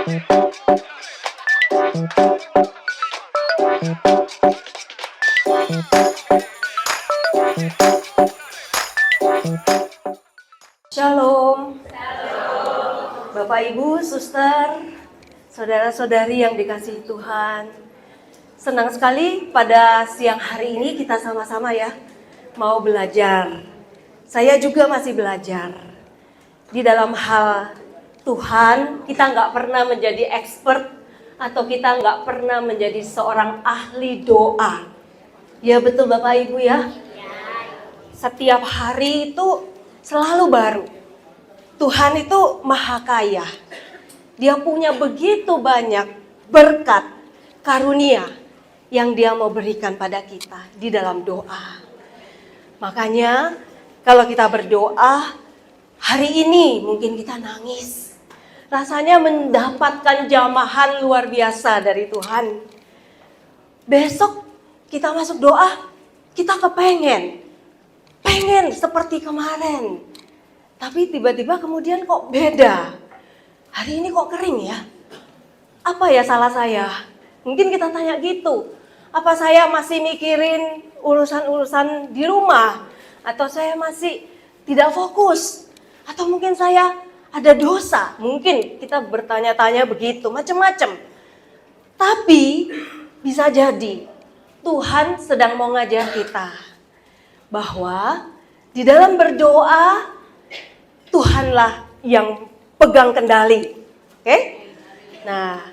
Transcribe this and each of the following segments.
Shalom. Bapak, Ibu, Suster, saudara-saudari yang dikasihi Tuhan. Senang sekali pada siang hari ini kita sama-sama ya mau belajar. Saya juga masih belajar. Di dalam hal Tuhan, kita nggak pernah menjadi expert atau kita nggak pernah menjadi seorang ahli doa. Ya betul Bapak Ibu ya. Setiap hari itu selalu baru. Tuhan itu maha kaya. Dia punya begitu banyak berkat, karunia yang dia mau berikan pada kita di dalam doa. Makanya kalau kita berdoa, hari ini mungkin kita nangis. Rasanya mendapatkan jamahan luar biasa dari Tuhan. Besok kita masuk doa, kita pengen seperti kemarin. Tapi tiba-tiba kemudian kok beda. Hari ini kok kering ya? Apa ya salah saya? Mungkin kita tanya gitu. Apa saya masih mikirin urusan-urusan di rumah? Atau saya masih tidak fokus? Atau mungkin saya ada dosa? Mungkin kita bertanya-tanya begitu, macam-macam. Tapi bisa jadi Tuhan sedang mau ngajar kita bahwa di dalam berdoa Tuhanlah yang pegang kendali. Oke? Nah,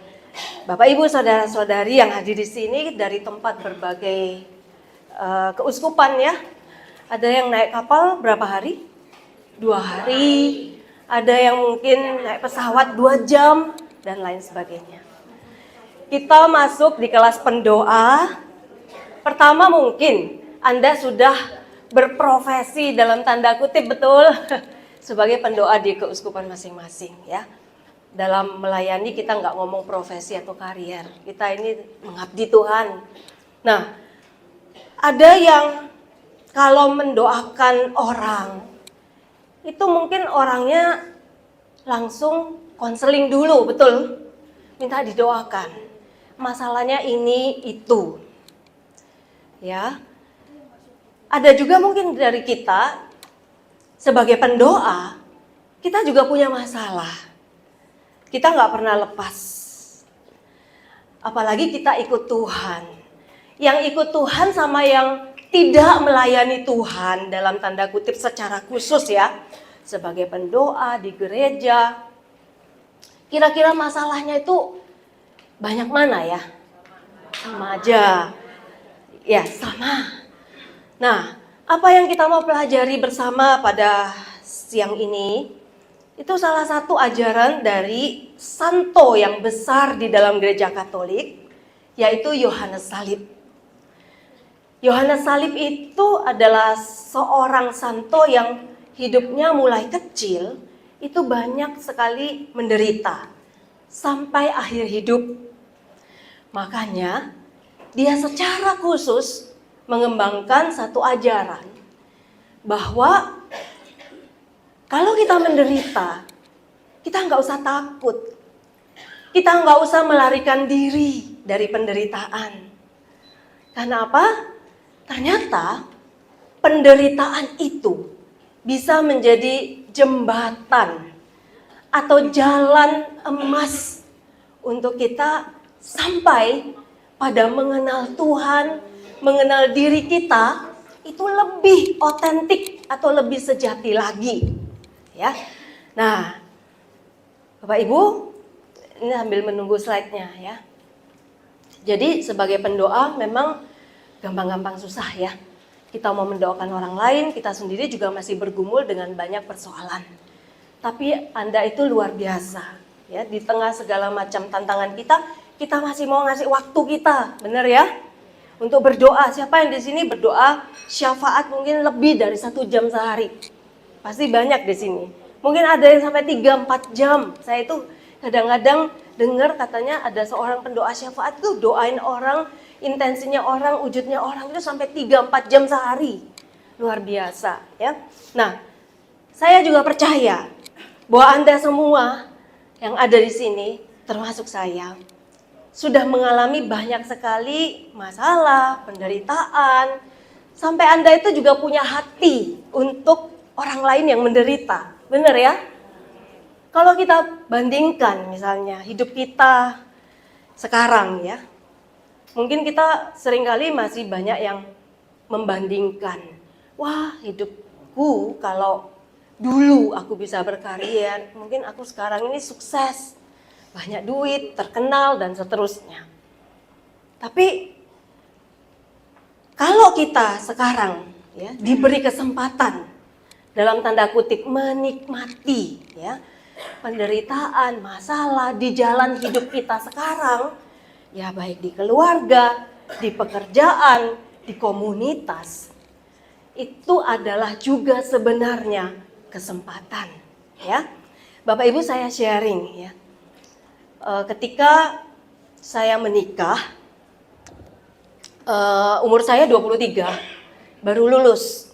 Bapak Ibu saudara-saudari yang hadir di sini dari tempat berbagai keuskupan ya. Ada yang naik kapal berapa hari? 2 hari. Ada yang mungkin naik pesawat 2 jam dan lain sebagainya. Kita masuk di kelas pendoa. Pertama mungkin Anda sudah berprofesi dalam tanda kutip betul sebagai pendoa di keuskupan masing-masing ya. Dalam melayani kita nggak ngomong profesi atau karier. Kita ini mengabdi Tuhan. Nah, ada yang kalau mendoakan orang, itu mungkin orangnya langsung konseling dulu, betul? Minta didoakan. Masalahnya ini, itu. Ya. Ada juga mungkin dari kita, sebagai pendoa, kita juga punya masalah. Kita nggak pernah lepas. Apalagi kita ikut Tuhan. Yang ikut Tuhan sama yang tidak melayani Tuhan dalam tanda kutip secara khusus ya. Sebagai pendoa di gereja. Kira-kira masalahnya itu banyak mana ya? Sama aja. Ya sama. Nah, apa yang kita mau pelajari bersama pada siang ini, itu salah satu ajaran dari santo yang besar di dalam gereja Katolik, yaitu Yohanes Salib. Yohanes Salib itu adalah seorang santo yang hidupnya mulai kecil, itu banyak sekali menderita, sampai akhir hidup. Makanya, dia secara khusus mengembangkan satu ajaran bahwa kalau kita menderita, kita nggak usah takut. Kita nggak usah melarikan diri dari penderitaan. Karena apa? Ternyata penderitaan itu bisa menjadi jembatan atau jalan emas untuk kita sampai pada mengenal Tuhan, mengenal diri kita itu lebih otentik atau lebih sejati lagi, ya. Nah, Bapak Ibu, ini sambil menunggu slide-nya ya. Jadi sebagai pendoa memang gampang-gampang susah ya. Kita mau mendoakan orang lain, kita sendiri juga masih bergumul dengan banyak persoalan. Tapi Anda itu luar biasa, ya. Di tengah segala macam tantangan kita masih mau ngasih waktu kita, benar ya? Untuk berdoa. Siapa yang di sini berdoa syafaat mungkin lebih dari 1 jam sehari? Pasti banyak di sini. Mungkin ada yang sampai 3-4 jam. Saya itu kadang-kadang dengar katanya ada seorang pendoa syafaat tuh doain orang, intensinya orang, wujudnya orang itu sampai 3-4 jam sehari. Luar biasa ya. Nah, saya juga percaya bahwa Anda semua yang ada di sini termasuk saya, sudah mengalami banyak sekali masalah, penderitaan, sampai Anda itu juga punya hati untuk orang lain yang menderita. Benar ya? Kalau kita bandingkan misalnya hidup kita sekarang ya, mungkin kita seringkali masih banyak yang membandingkan. Wah, hidupku kalau dulu aku bisa berkarya, mungkin aku sekarang ini sukses, banyak duit, terkenal, dan seterusnya. Tapi kalau kita sekarang ya diberi kesempatan dalam tanda kutip menikmati ya penderitaan, masalah di jalan hidup kita sekarang, ya baik di keluarga, di pekerjaan, di komunitas, itu adalah juga sebenarnya kesempatan ya. Bapak Ibu, saya sharing ya. Ketika saya menikah, umur saya 23, baru lulus.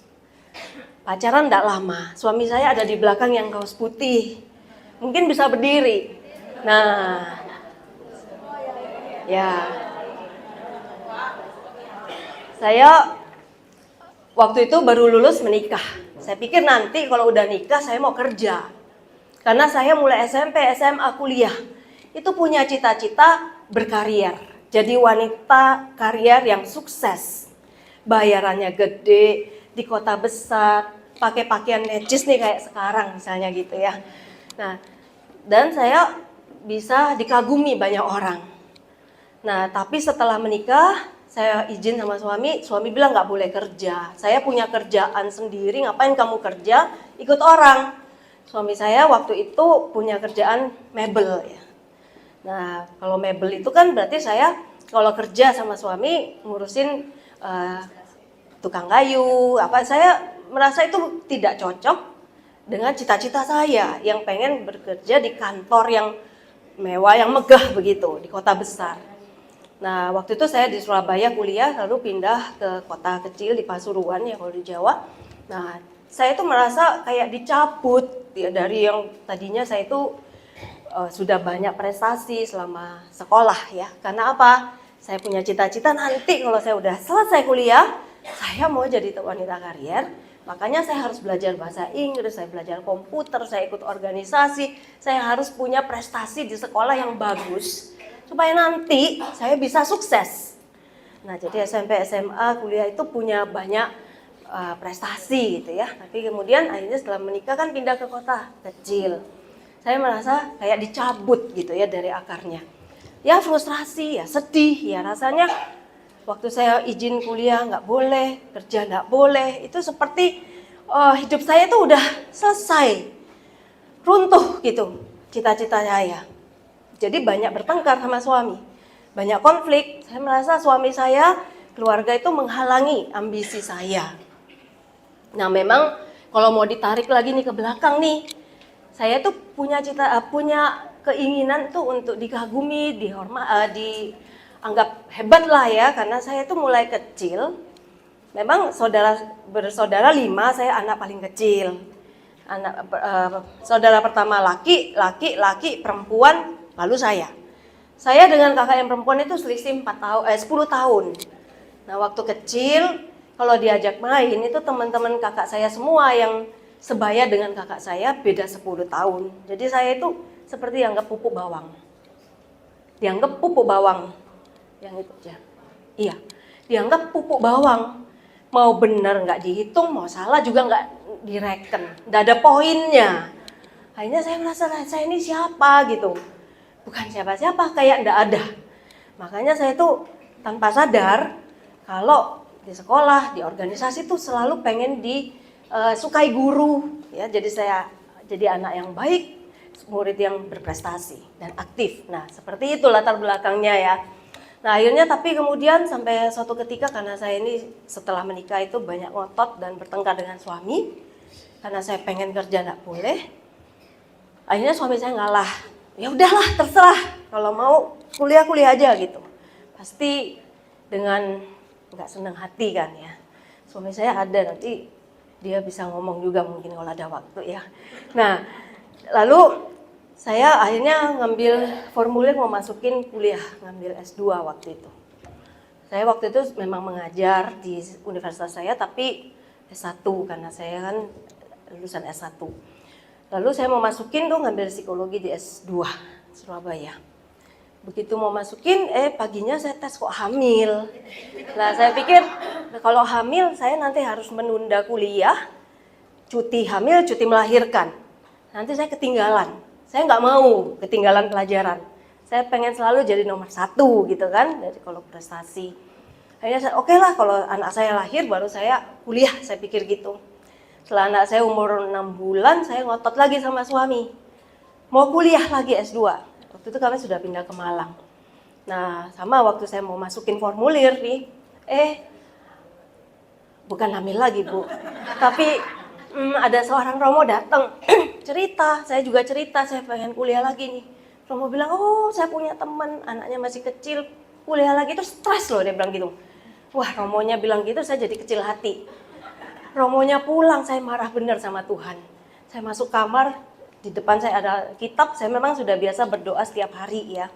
Pacaran tidak lama, suami saya ada di belakang yang kaos putih, mungkin bisa berdiri. Nah, ya, saya waktu itu baru lulus menikah. Saya pikir nanti kalau udah nikah saya mau kerja. Karena saya mulai SMP, SMA, kuliah, itu punya cita-cita berkarier. Jadi wanita karier yang sukses. Bayarannya gede, di kota besar, pakai pakaian necis nih kayak sekarang misalnya gitu ya. Nah, dan saya bisa dikagumi banyak orang. Nah, tapi setelah menikah, saya izin sama suami bilang nggak boleh kerja. Saya punya kerjaan sendiri, ngapain kamu kerja? Ikut orang. Suami saya waktu itu punya kerjaan mebel ya. Nah, kalau mebel itu kan berarti saya kalau kerja sama suami ngurusin tukang kayu, saya merasa itu tidak cocok dengan cita-cita saya yang pengen bekerja di kantor yang mewah, yang megah begitu, di kota besar. Nah, waktu itu saya di Surabaya kuliah, lalu pindah ke kota kecil di Pasuruan ya kalau di Jawa. Nah, saya itu merasa kayak dicabut ya, dari yang tadinya saya itu sudah banyak prestasi selama sekolah ya. Karena apa? Saya punya cita-cita nanti kalau saya udah selesai kuliah, saya mau jadi wanita karier. Makanya saya harus belajar bahasa Inggris, saya belajar komputer, saya ikut organisasi, saya harus punya prestasi di sekolah yang bagus supaya nanti saya bisa sukses. Nah, jadi SMP, SMA, kuliah itu punya banyak prestasi gitu ya. Tapi kemudian akhirnya setelah menikah kan pindah ke kota kecil. Saya merasa kayak dicabut gitu ya dari akarnya. Ya frustrasi, ya sedih, ya rasanya waktu saya izin kuliah nggak boleh, kerja nggak boleh. Itu seperti hidup saya itu udah selesai, runtuh gitu cita-cita saya. Jadi banyak bertengkar sama suami, banyak konflik. Saya merasa suami saya, keluarga itu menghalangi ambisi saya. Nah, memang kalau mau ditarik lagi nih ke belakang nih, saya tuh punya keinginan tuh untuk dikagumi, dianggap hebat lah ya, karena saya tuh mulai kecil. Memang bersaudara 5, saya anak paling kecil. Saudara pertama laki, perempuan, lalu saya. Saya dengan kakak yang perempuan itu selisih 10 tahun. Nah, waktu kecil kalau diajak main itu teman-teman kakak saya semua yang sebaya dengan kakak saya beda 10 tahun. Jadi saya itu seperti dianggap pupuk bawang. Dianggap pupuk bawang. Yang itu aja. Iya, dianggap pupuk bawang. Mau benar nggak dihitung, mau salah juga nggak direken. Nggak ada poinnya. Akhirnya saya merasa saya ini siapa gitu. Bukan siapa-siapa, kayak nggak ada. Makanya saya tuh tanpa sadar kalau di sekolah, di organisasi tuh selalu pengen disukai guru ya. Jadi saya jadi anak yang baik, murid yang berprestasi dan aktif. Nah, seperti itu latar belakangnya ya. Nah, akhirnya tapi kemudian sampai suatu ketika karena saya ini setelah menikah itu banyak ngotot dan bertengkar dengan suami karena saya pengen kerja nggak boleh. Akhirnya suami saya ngalah. Ya udahlah, terserah. Kalau mau kuliah aja gitu. Pasti dengan nggak senang hati kan ya. Suami saya ada, nanti dia bisa ngomong juga mungkin kalau ada waktu ya. Nah, lalu Saya akhirnya ngambil formulir mau masukin kuliah, ngambil S2 waktu itu. Saya waktu itu memang mengajar di universitas saya, tapi S1 karena saya kan lulusan S1. Lalu saya mau masukin tuh ngambil psikologi di S2 Surabaya. Begitu mau masukin, paginya saya tes kok hamil. Nah saya pikir kalau hamil saya nanti harus menunda kuliah, cuti hamil, cuti melahirkan. Nanti saya ketinggalan. Saya nggak mau ketinggalan pelajaran. Saya pengen selalu jadi nomor 1 gitu kan, dari kalau prestasi. Akhirnya saya oke lah kalau anak saya lahir baru saya kuliah, saya pikir gitu. Setelah anak saya umur 6 bulan, saya ngotot lagi sama suami. Mau kuliah lagi S2. Waktu itu kami sudah pindah ke Malang. Nah, sama waktu saya mau masukin formulir nih, bukan hamil lagi Bu, tapi ada seorang Romo datang, cerita, saya juga cerita, saya pengen kuliah lagi nih. Romo bilang, oh saya punya teman, anaknya masih kecil, kuliah lagi itu stres loh, dia bilang gitu. Wah, Romonya bilang gitu, saya jadi kecil hati. Romonya pulang, saya marah bener sama Tuhan. Saya masuk kamar, di depan saya ada kitab, saya memang sudah biasa berdoa setiap hari ya.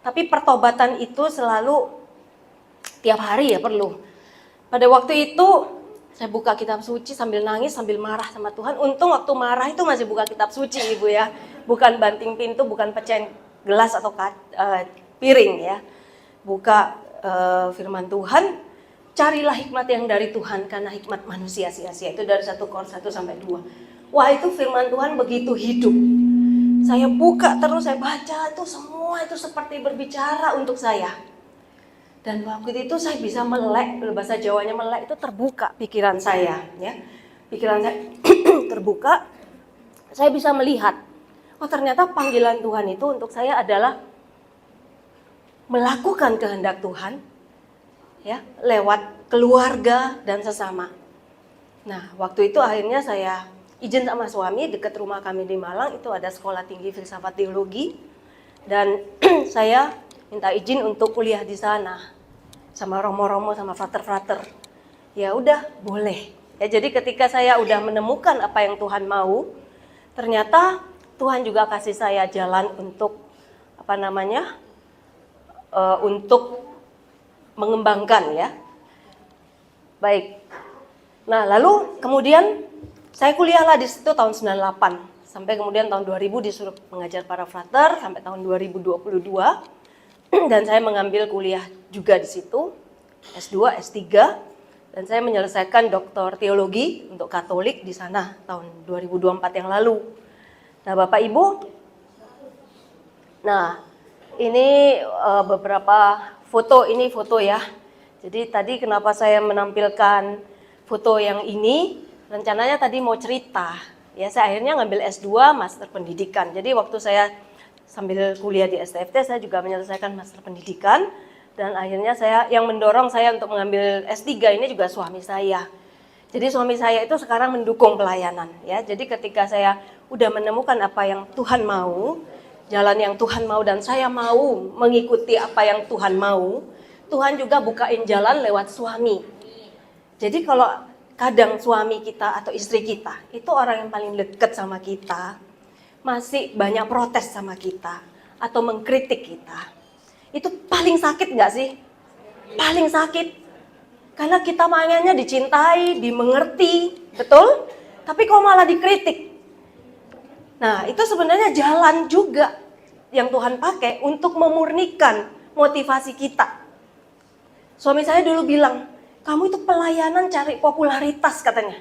Tapi pertobatan itu selalu tiap hari ya perlu. Pada waktu itu, saya buka kitab suci sambil nangis, sambil marah sama Tuhan. Untung waktu marah itu masih buka kitab suci Ibu ya. Bukan banting pintu, bukan pecahin gelas atau piring ya. Buka firman Tuhan, carilah hikmat yang dari Tuhan, karena hikmat manusia sia-sia. Itu dari 1 Korintus 1 sampai 2. Wah itu firman Tuhan begitu hidup. Saya buka terus, saya baca, itu semua itu seperti berbicara untuk saya. Dan waktu itu saya bisa melek, bahasa Jawanya melek itu terbuka pikiran saya, ya. Pikiran saya terbuka, saya bisa melihat, oh ternyata panggilan Tuhan itu untuk saya adalah melakukan kehendak Tuhan, ya, lewat keluarga dan sesama. Nah, waktu itu akhirnya saya izin sama suami, dekat rumah kami di Malang itu ada sekolah tinggi filsafat teologi, dan saya minta izin untuk kuliah di sana sama romo-romo sama frater-frater. Ya udah, boleh. Ya jadi ketika saya udah menemukan apa yang Tuhan mau, ternyata Tuhan juga kasih saya jalan untuk untuk mengembangkan ya. Baik. Nah, lalu kemudian saya kuliahlah di situ tahun 98 sampai kemudian tahun 2000 disuruh mengajar para frater sampai tahun 2022. Dan saya mengambil kuliah juga di situ, S2, S3, dan saya menyelesaikan doktor teologi untuk Katolik di sana tahun 2024 yang lalu. Nah, Bapak Ibu, nah ini beberapa foto, ini foto ya. Jadi tadi kenapa saya menampilkan foto yang ini, rencananya tadi mau cerita. Ya, saya akhirnya ngambil S2 Master Pendidikan. Jadi waktu saya sambil kuliah di STFT, saya juga menyelesaikan master pendidikan, dan akhirnya yang mendorong saya untuk mengambil S3 ini juga suami saya. Jadi suami saya itu sekarang mendukung pelayanan ya. Jadi ketika saya udah menemukan apa yang Tuhan mau, jalan yang Tuhan mau, dan saya mau mengikuti apa yang Tuhan mau, Tuhan juga bukain jalan lewat suami. Jadi kalau kadang suami kita atau istri kita itu orang yang paling dekat sama kita, masih banyak protes sama kita atau mengkritik kita, itu paling sakit nggak sih? Paling sakit. Karena kita pengennya dicintai, dimengerti, betul? Tapi kok malah dikritik. Nah, itu sebenarnya jalan juga yang Tuhan pakai untuk memurnikan motivasi kita. Suami saya dulu bilang, kamu itu pelayanan cari popularitas katanya.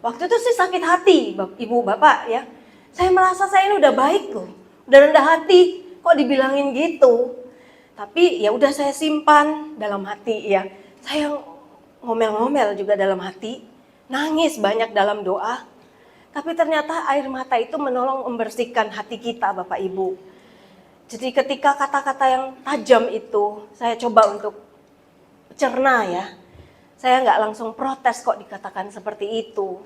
Waktu itu sih sakit hati, Ibu Bapak ya. Saya merasa saya ini udah baik loh, udah rendah hati, kok dibilangin gitu. Tapi ya udah saya simpan dalam hati ya. Saya ngomel-ngomel juga dalam hati, nangis banyak dalam doa. Tapi ternyata air mata itu menolong membersihkan hati kita Bapak Ibu. Jadi ketika kata-kata yang tajam itu saya coba untuk cerna ya. Saya nggak langsung protes kok dikatakan seperti itu.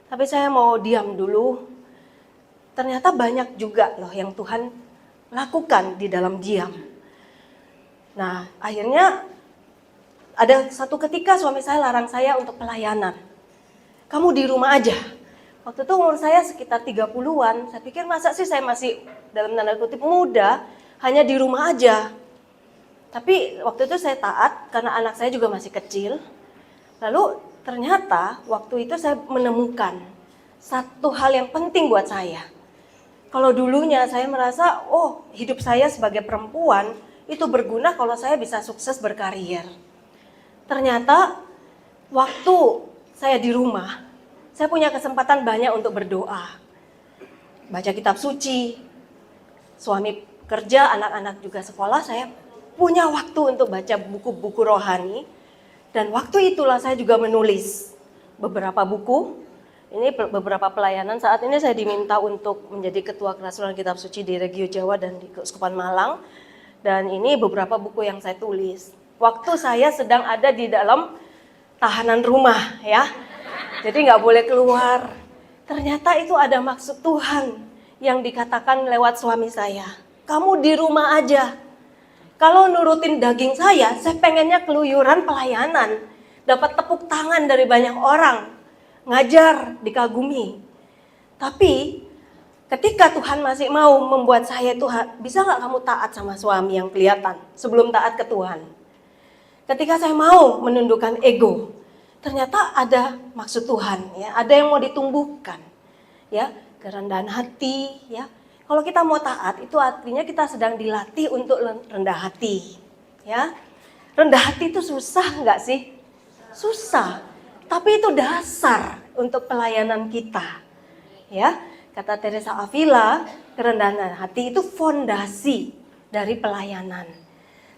Tapi saya mau diam dulu. Ternyata banyak juga loh yang Tuhan lakukan di dalam diam. Nah, akhirnya ada satu ketika suami saya larang saya untuk pelayanan. Kamu di rumah aja, Waktu itu umur saya sekitar 30-an. Saya pikir masa sih saya masih dalam tanda kutip muda, hanya di rumah aja. Tapi waktu itu saya taat karena anak saya juga masih kecil. Lalu ternyata waktu itu saya menemukan satu hal yang penting buat saya. Kalau dulunya saya merasa, oh hidup saya sebagai perempuan itu berguna kalau saya bisa sukses berkarir. Ternyata waktu saya di rumah, saya punya kesempatan banyak untuk berdoa. Baca kitab suci, suami kerja, anak-anak juga sekolah, saya punya waktu untuk baca buku-buku rohani. Dan waktu itulah saya juga menulis beberapa buku. Ini beberapa pelayanan. Saat ini saya diminta untuk menjadi ketua kerasulan kitab suci di Regio Jawa dan di Keuskupan Malang. Dan ini beberapa buku yang saya tulis. Waktu saya sedang ada di dalam tahanan rumah ya. Jadi nggak boleh keluar. Ternyata itu ada maksud Tuhan yang dikatakan lewat suami saya. Kamu di rumah aja. Kalau nurutin daging saya pengennya keluyuran pelayanan. Dapat tepuk tangan dari banyak orang. Ngajar, dikagumi. Tapi ketika Tuhan masih mau membuat saya, Tuhan, bisa nggak kamu taat sama suami yang kelihatan sebelum taat ke Tuhan? Ketika saya mau menundukkan ego, ternyata ada maksud Tuhan, ya, ada yang mau ditumbuhkan, ya, kerendahan hati, ya. Kalau kita mau taat, itu artinya kita sedang dilatih untuk rendah hati, ya. Rendah hati itu susah nggak sih? Susah, tapi itu dasar untuk pelayanan kita, ya. Kata Teresa Avila, kerendahan hati itu fondasi dari pelayanan.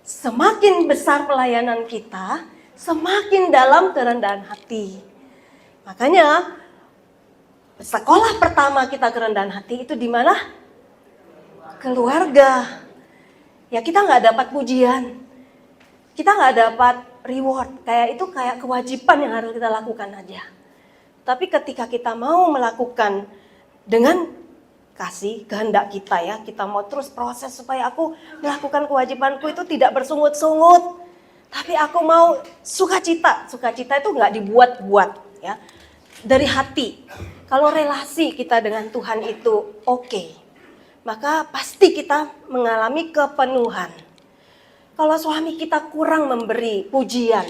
Semakin besar pelayanan kita, semakin dalam kerendahan hati. Makanya sekolah pertama kita kerendahan hati itu di mana? Keluarga. Ya kita nggak dapat pujian, kita nggak dapat reward. Kayak kewajiban yang harus kita lakukan aja. Tapi ketika kita mau melakukan dengan kasih kehendak kita ya, kita mau terus proses supaya aku melakukan kewajibanku itu tidak bersungut-sungut. Tapi aku mau sukacita. Sukacita itu nggak dibuat-buat ya. Dari hati. Kalau relasi kita dengan Tuhan itu oke, maka pasti kita mengalami kepenuhan. Kalau suami kita kurang memberi pujian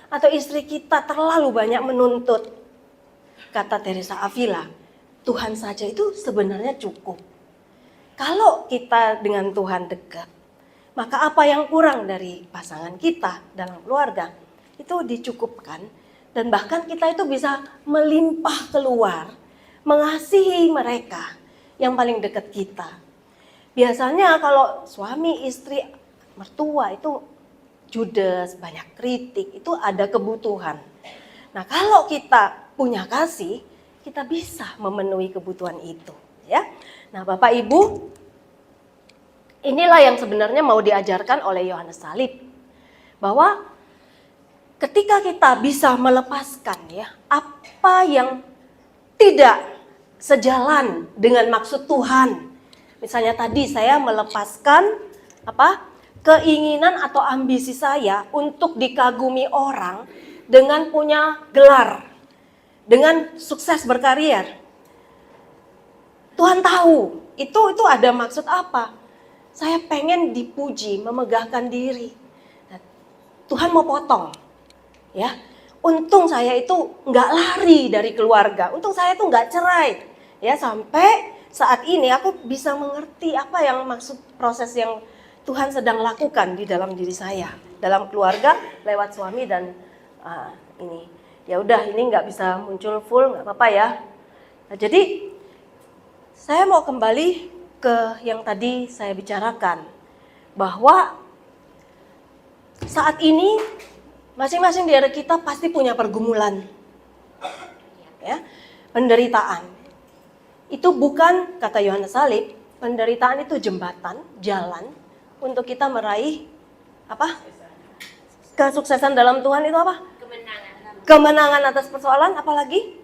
atau istri kita terlalu banyak menuntut, kata Teresa Avila, Tuhan saja itu sebenarnya cukup. Kalau kita dengan Tuhan dekat, maka apa yang kurang dari pasangan kita dalam keluarga itu dicukupkan, dan bahkan kita itu bisa melimpah keluar, mengasihi mereka yang paling dekat kita. Biasanya kalau suami, istri, mertua itu judes, banyak kritik, itu ada kebutuhan. Nah kalau kita punya kasih, kita bisa memenuhi kebutuhan itu, ya. Nah, Bapak Ibu, inilah yang sebenarnya mau diajarkan oleh Yohanes Salib, bahwa ketika kita bisa melepaskan ya apa yang tidak sejalan dengan maksud Tuhan. Misalnya tadi saya melepaskan keinginan atau ambisi saya untuk dikagumi orang dengan punya gelar, dengan sukses berkarir. Tuhan tahu, itu ada maksud apa. Saya pengen dipuji, memegahkan diri. Nah, Tuhan mau potong. Ya, untung saya itu nggak lari dari keluarga. Untung saya itu nggak cerai. Ya, sampai saat ini aku bisa mengerti apa yang maksud proses yang Tuhan sedang lakukan di dalam diri saya, dalam keluarga lewat suami dan ini. Ya udah, ini nggak bisa muncul full, nggak apa-apa ya. Nah, jadi saya mau kembali ke yang tadi saya bicarakan, bahwa saat ini masing-masing dari kita pasti punya pergumulan, ya, penderitaan. Itu bukan, kata Yohanes Salib, penderitaan itu jembatan, jalan untuk kita meraih apa? Kesuksesan dalam Tuhan itu apa? Kemenangan atas persoalan, apalagi?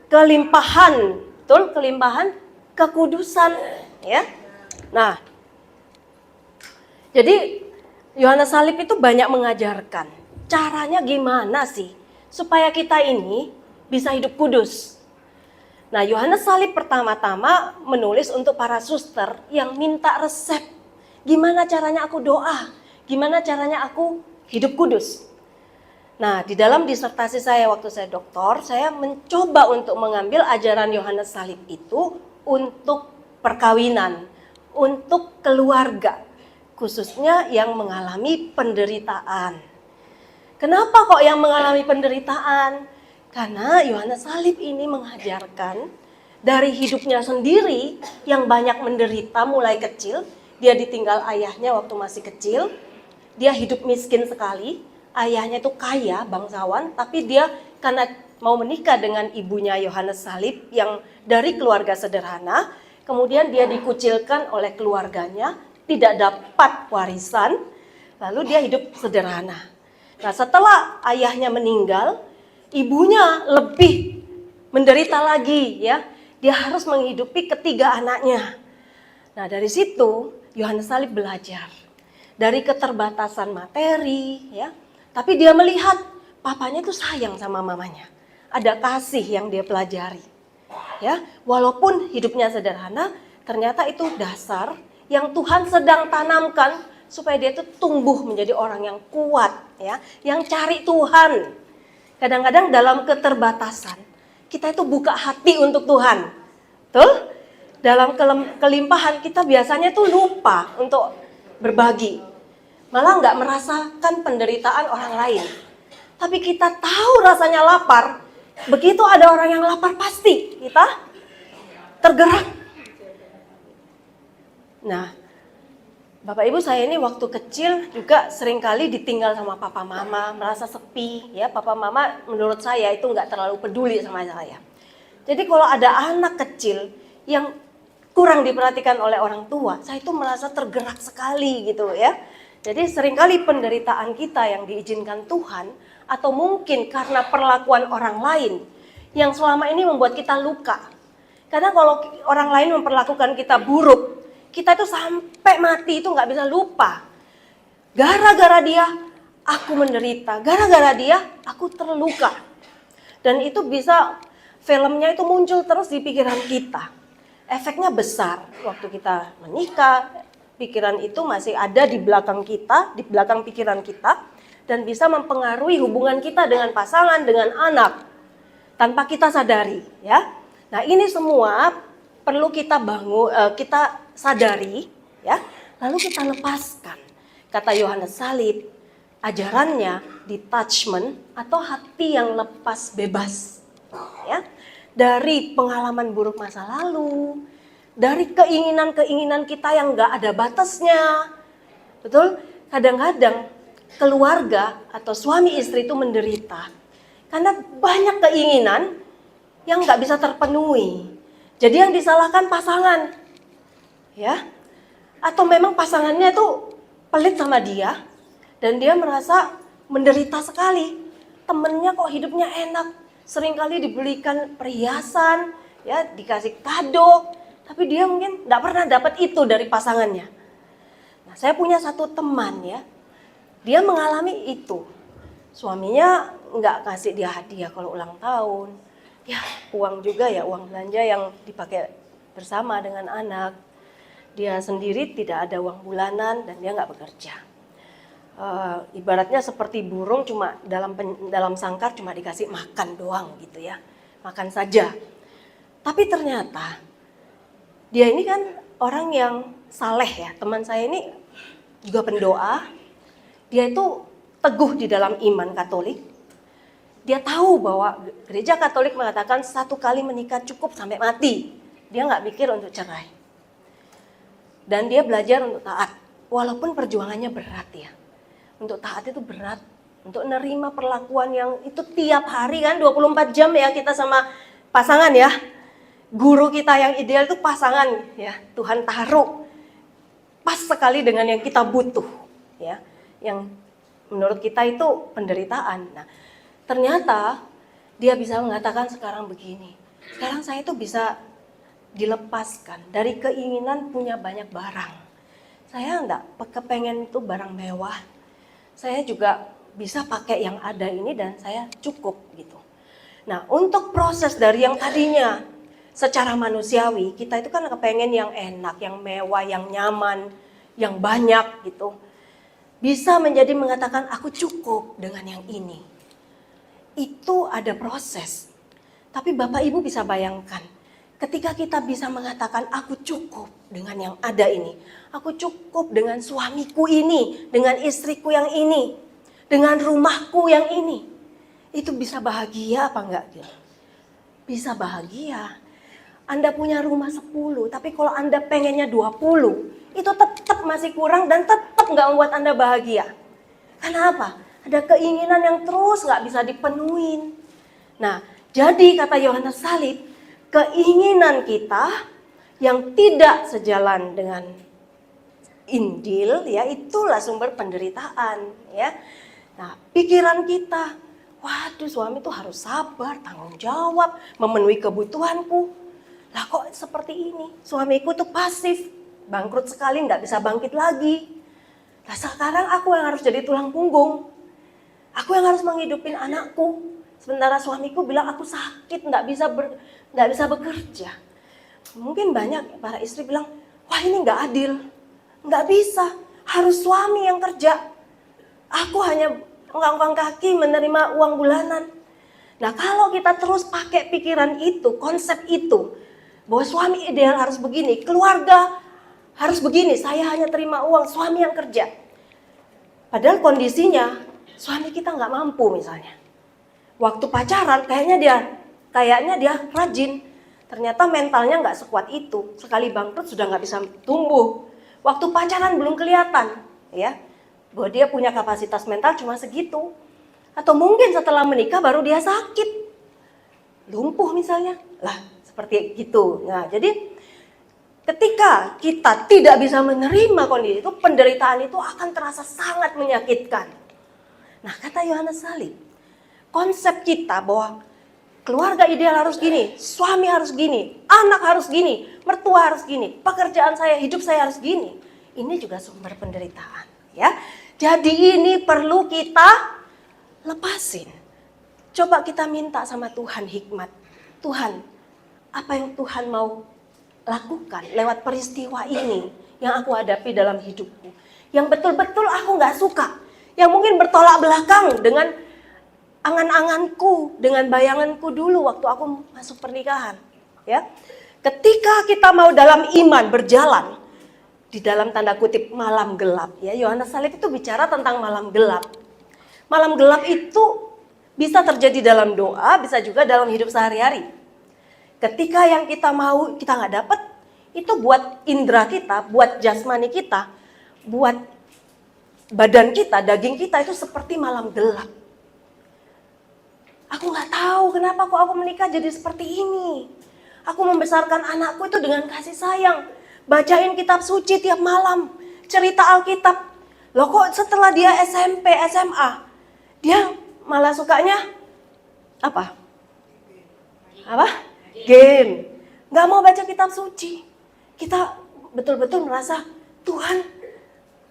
Kelimpahan, betul, kelimpahan, kekudusan, ya. Nah, jadi Yohanes Salib itu banyak mengajarkan caranya gimana sih supaya kita ini bisa hidup kudus. Nah, Yohanes Salib pertama-tama menulis untuk para suster yang minta resep. Gimana caranya aku doa? Gimana caranya aku hidup kudus? Nah, di dalam disertasi saya waktu saya doktor, saya mencoba untuk mengambil ajaran Yohanes Salib itu untuk perkawinan, untuk keluarga, khususnya yang mengalami penderitaan. Kenapa kok yang mengalami penderitaan? Karena Yohanes Salib ini mengajarkan dari hidupnya sendiri yang banyak menderita mulai kecil. Dia ditinggal ayahnya waktu masih kecil. Dia hidup miskin sekali. Ayahnya itu kaya, bangsawan. Tapi dia karena mau menikah dengan ibunya Yohanes Salib yang dari keluarga sederhana. Kemudian dia dikucilkan oleh keluarganya. Tidak dapat warisan. Lalu dia hidup sederhana. Nah, setelah ayahnya meninggal, ibunya lebih menderita lagi ya. Dia harus menghidupi ketiga anaknya. Nah, dari situ Yohanes Salib belajar dari keterbatasan materi ya. Tapi dia melihat papanya itu sayang sama mamanya. Ada kasih yang dia pelajari. Ya, walaupun hidupnya sederhana, ternyata itu dasar yang Tuhan sedang tanamkan supaya dia itu tumbuh menjadi orang yang kuat ya, yang cari Tuhan. Kadang-kadang dalam keterbatasan kita itu buka hati untuk Tuhan. Betul? Dalam kelimpahan kita biasanya tuh lupa untuk berbagi. Malah nggak merasakan penderitaan orang lain. Tapi kita tahu rasanya lapar. Begitu ada orang yang lapar pasti kita tergerak. Nah, Bapak Ibu, saya ini waktu kecil juga seringkali ditinggal sama papa mama, merasa sepi ya. Papa mama menurut saya itu nggak terlalu peduli sama saya. Jadi kalau ada anak kecil yang kurang diperhatikan oleh orang tua, saya itu merasa tergerak sekali gitu ya. Jadi seringkali penderitaan kita yang diizinkan Tuhan, atau mungkin karena perlakuan orang lain yang selama ini membuat kita luka. Karena kalau orang lain memperlakukan kita buruk, kita itu sampai mati itu nggak bisa lupa. Gara-gara dia, aku menderita. Gara-gara dia, aku terluka. Dan itu bisa, filmnya itu muncul terus di pikiran kita. Efeknya besar. Waktu kita menikah, pikiran itu masih ada di belakang kita, di belakang pikiran kita. Dan bisa mempengaruhi hubungan kita dengan pasangan, dengan anak. Tanpa kita sadari. Ya. Nah, ini semua perlu kita bangun, kita sadari, ya, lalu kita lepaskan. Kata Yohanes Salib, ajarannya detachment atau hati yang lepas bebas, ya, dari pengalaman buruk masa lalu, dari keinginan-keinginan kita yang nggak ada batasnya, betul? Kadang-kadang keluarga atau suami istri itu menderita karena banyak keinginan yang nggak bisa terpenuhi. Jadi yang disalahkan pasangan. Ya, atau memang pasangannya tuh pelit sama dia dan dia merasa menderita sekali. Temennya kok hidupnya enak, seringkali dibelikan perhiasan, ya, dikasih kado, tapi dia mungkin nggak pernah dapat itu dari pasangannya. Nah, saya punya satu teman ya, dia mengalami itu. Suaminya nggak kasih dia hadiah kalau ulang tahun, ya uang juga ya, uang belanja yang dipakai bersama dengan anak. Dia sendiri tidak ada uang bulanan dan dia nggak bekerja. Ibaratnya seperti burung cuma dalam sangkar cuma dikasih makan doang gitu ya, makan saja. Tapi ternyata dia ini kan orang yang saleh ya. Teman saya ini juga pendoa. Dia itu teguh di dalam iman Katolik. Dia tahu bahwa gereja Katolik mengatakan 1 kali menikah cukup sampai mati. Dia nggak mikir untuk cerai. Dan dia belajar untuk taat, walaupun perjuangannya berat ya. Untuk taat itu berat, untuk nerima perlakuan yang itu tiap hari kan 24 jam ya kita sama pasangan ya. Guru kita yang ideal itu pasangan ya, Tuhan taruh pas sekali dengan yang kita butuh ya. Yang menurut kita itu penderitaan. Nah, ternyata dia bisa mengatakan sekarang begini. Sekarang saya itu bisa dilepaskan dari keinginan punya banyak barang. Saya enggak kepengen itu barang mewah. Saya juga bisa pakai yang ada ini dan saya cukup gitu. Nah, untuk proses dari yang tadinya secara manusiawi kita itu kan kepengen yang enak, yang mewah, yang nyaman, yang banyak gitu. Bisa menjadi mengatakan aku cukup dengan yang ini. Itu ada proses. Tapi Bapak Ibu bisa bayangkan, ketika kita bisa mengatakan aku cukup dengan yang ada ini. Aku cukup dengan suamiku ini, dengan istriku yang ini, dengan rumahku yang ini. Itu bisa bahagia apa enggak? Bisa bahagia. Anda punya rumah 10, tapi kalau Anda pengennya 20, itu tetap masih kurang dan tetap nggak membuat Anda bahagia. Karena apa? Ada keinginan yang terus nggak bisa dipenuhin. Nah, jadi kata Yohanes Salib, keinginan kita yang tidak sejalan dengan Injil, ya itulah sumber penderitaan, ya. Nah, pikiran kita, waduh suami tuh harus sabar, tanggung jawab, memenuhi kebutuhanku. Lah kok seperti ini? Suamiku tuh pasif, bangkrut sekali, nggak bisa bangkit lagi. Lah sekarang aku yang harus jadi tulang punggung. Aku yang harus menghidupin anakku. Sementara suamiku bilang aku sakit, nggak bisa bekerja. Mungkin banyak para istri bilang, wah ini nggak adil, nggak bisa, harus suami yang kerja. Aku hanya ngangkang kaki menerima uang bulanan. Nah kalau kita terus pakai pikiran itu, konsep itu, bahwa suami ideal harus begini, keluarga harus begini, saya hanya terima uang, suami yang kerja. Padahal kondisinya suami kita nggak mampu misalnya. Waktu pacaran kayaknya dia rajin, ternyata mentalnya nggak sekuat itu. Sekali bangkrut sudah nggak bisa tumbuh. Waktu pacaran belum kelihatan, ya, bahwa dia punya kapasitas mental cuma segitu. Atau mungkin setelah menikah baru dia sakit, lumpuh misalnya, lah seperti gitu. Nah, jadi ketika kita tidak bisa menerima kondisi itu, penderitaan itu akan terasa sangat menyakitkan. Nah, kata Yohanes Salib, konsep kita bahwa keluarga ideal harus gini, suami harus gini, anak harus gini, mertua harus gini, pekerjaan saya, hidup saya harus gini. Ini juga sumber penderitaan, ya. Jadi ini perlu kita lepasin. Coba kita minta sama Tuhan hikmat. Tuhan, apa yang Tuhan mau lakukan lewat peristiwa ini yang aku hadapi dalam hidupku, yang betul-betul aku gak suka, yang mungkin bertolak belakang dengan angan-anganku, dengan bayanganku dulu waktu aku masuk pernikahan, ya. Ketika kita mau dalam iman berjalan di dalam tanda kutip malam gelap, ya, Yohanes Salib itu bicara tentang malam gelap. Malam gelap itu bisa terjadi dalam doa, bisa juga dalam hidup sehari-hari. Ketika yang kita mau kita nggak dapat, itu buat indera kita, buat jasmani kita, buat badan kita, daging kita itu seperti malam gelap. Aku nggak tahu kenapa kok aku menikah jadi seperti ini. Aku membesarkan anakku itu dengan kasih sayang, bacain kitab suci tiap malam, cerita Alkitab. Loh kok setelah dia SMP, SMA, dia malah sukanya apa? Game. Gak mau baca kitab suci. Kita betul-betul merasa, Tuhan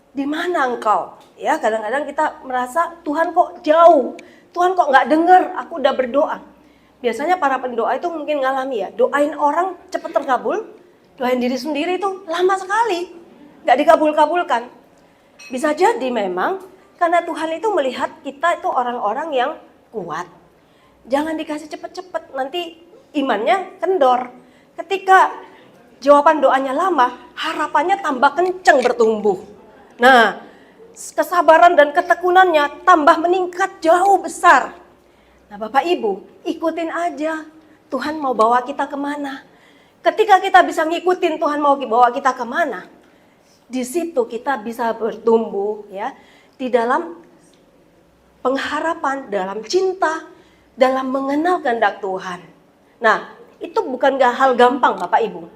di mana engkau? Ya, kadang-kadang kita merasa Tuhan kok jauh. Tuhan kok gak dengar, aku udah berdoa. Biasanya para pendoa itu mungkin ngalami ya, doain orang cepat terkabul, doain diri sendiri itu lama sekali, gak dikabul-kabulkan. Bisa jadi memang karena Tuhan itu melihat kita itu orang-orang yang kuat. Jangan dikasih cepet-cepet, nanti imannya kendor. Ketika jawaban doanya lama, harapannya tambah kenceng bertumbuh. Nah, kesabaran dan ketekunannya tambah meningkat jauh besar. Nah Bapak Ibu, ikutin aja. Tuhan mau bawa kita kemana. Ketika kita bisa ngikutin Tuhan mau bawa kita kemana, di situ kita bisa bertumbuh ya di dalam pengharapan, dalam cinta, dalam mengenal kehendak Tuhan. Nah, itu bukan hal gampang Bapak Ibu.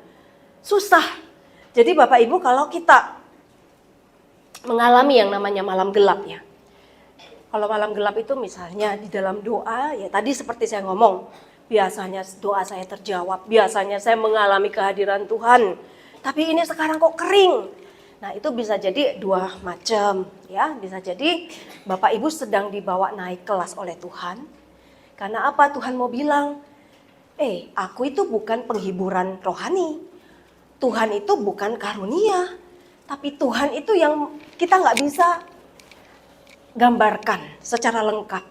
Susah. Jadi Bapak Ibu kalau kita mengalami yang namanya malam gelap ya. Kalau malam gelap itu misalnya di dalam doa, ya tadi seperti saya ngomong, biasanya doa saya terjawab, biasanya saya mengalami kehadiran Tuhan. Tapi ini sekarang kok kering. Nah itu bisa jadi dua macam ya, bisa jadi Bapak Ibu sedang dibawa naik kelas oleh Tuhan. Karena apa? Tuhan mau bilang, aku itu bukan penghiburan rohani. Tuhan itu bukan karunia. Tapi Tuhan itu yang kita nggak bisa gambarkan secara lengkap.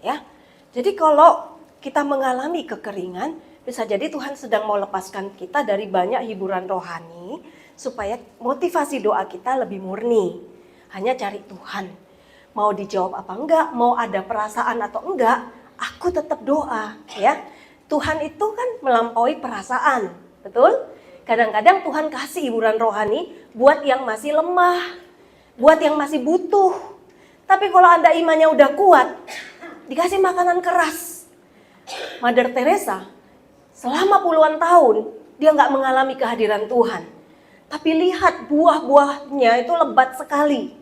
Ya, jadi kalau kita mengalami kekeringan, bisa jadi Tuhan sedang mau lepaskan kita dari banyak hiburan rohani, supaya motivasi doa kita lebih murni. Hanya cari Tuhan. Mau dijawab apa enggak, mau ada perasaan atau enggak, aku tetap doa. Ya, Tuhan itu kan melampaui perasaan, betul? Kadang-kadang Tuhan kasih hiburan rohani buat yang masih lemah, buat yang masih butuh. Tapi kalau Anda imannya udah kuat, dikasih makanan keras. Mother Teresa selama puluhan tahun dia nggak mengalami kehadiran Tuhan. Tapi lihat buah-buahnya itu lebat sekali.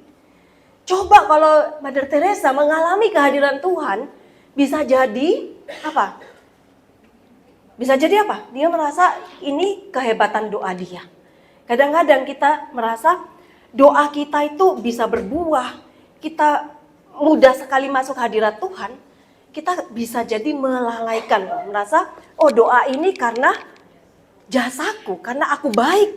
Coba kalau Mother Teresa mengalami kehadiran Tuhan, bisa jadi apa? Bisa jadi apa? Dia merasa ini kehebatan doa dia. Kadang-kadang kita merasa doa kita itu bisa berbuah. Kita mudah sekali masuk hadirat Tuhan. Kita bisa jadi melalaikan. Merasa, doa ini karena jasaku, karena aku baik.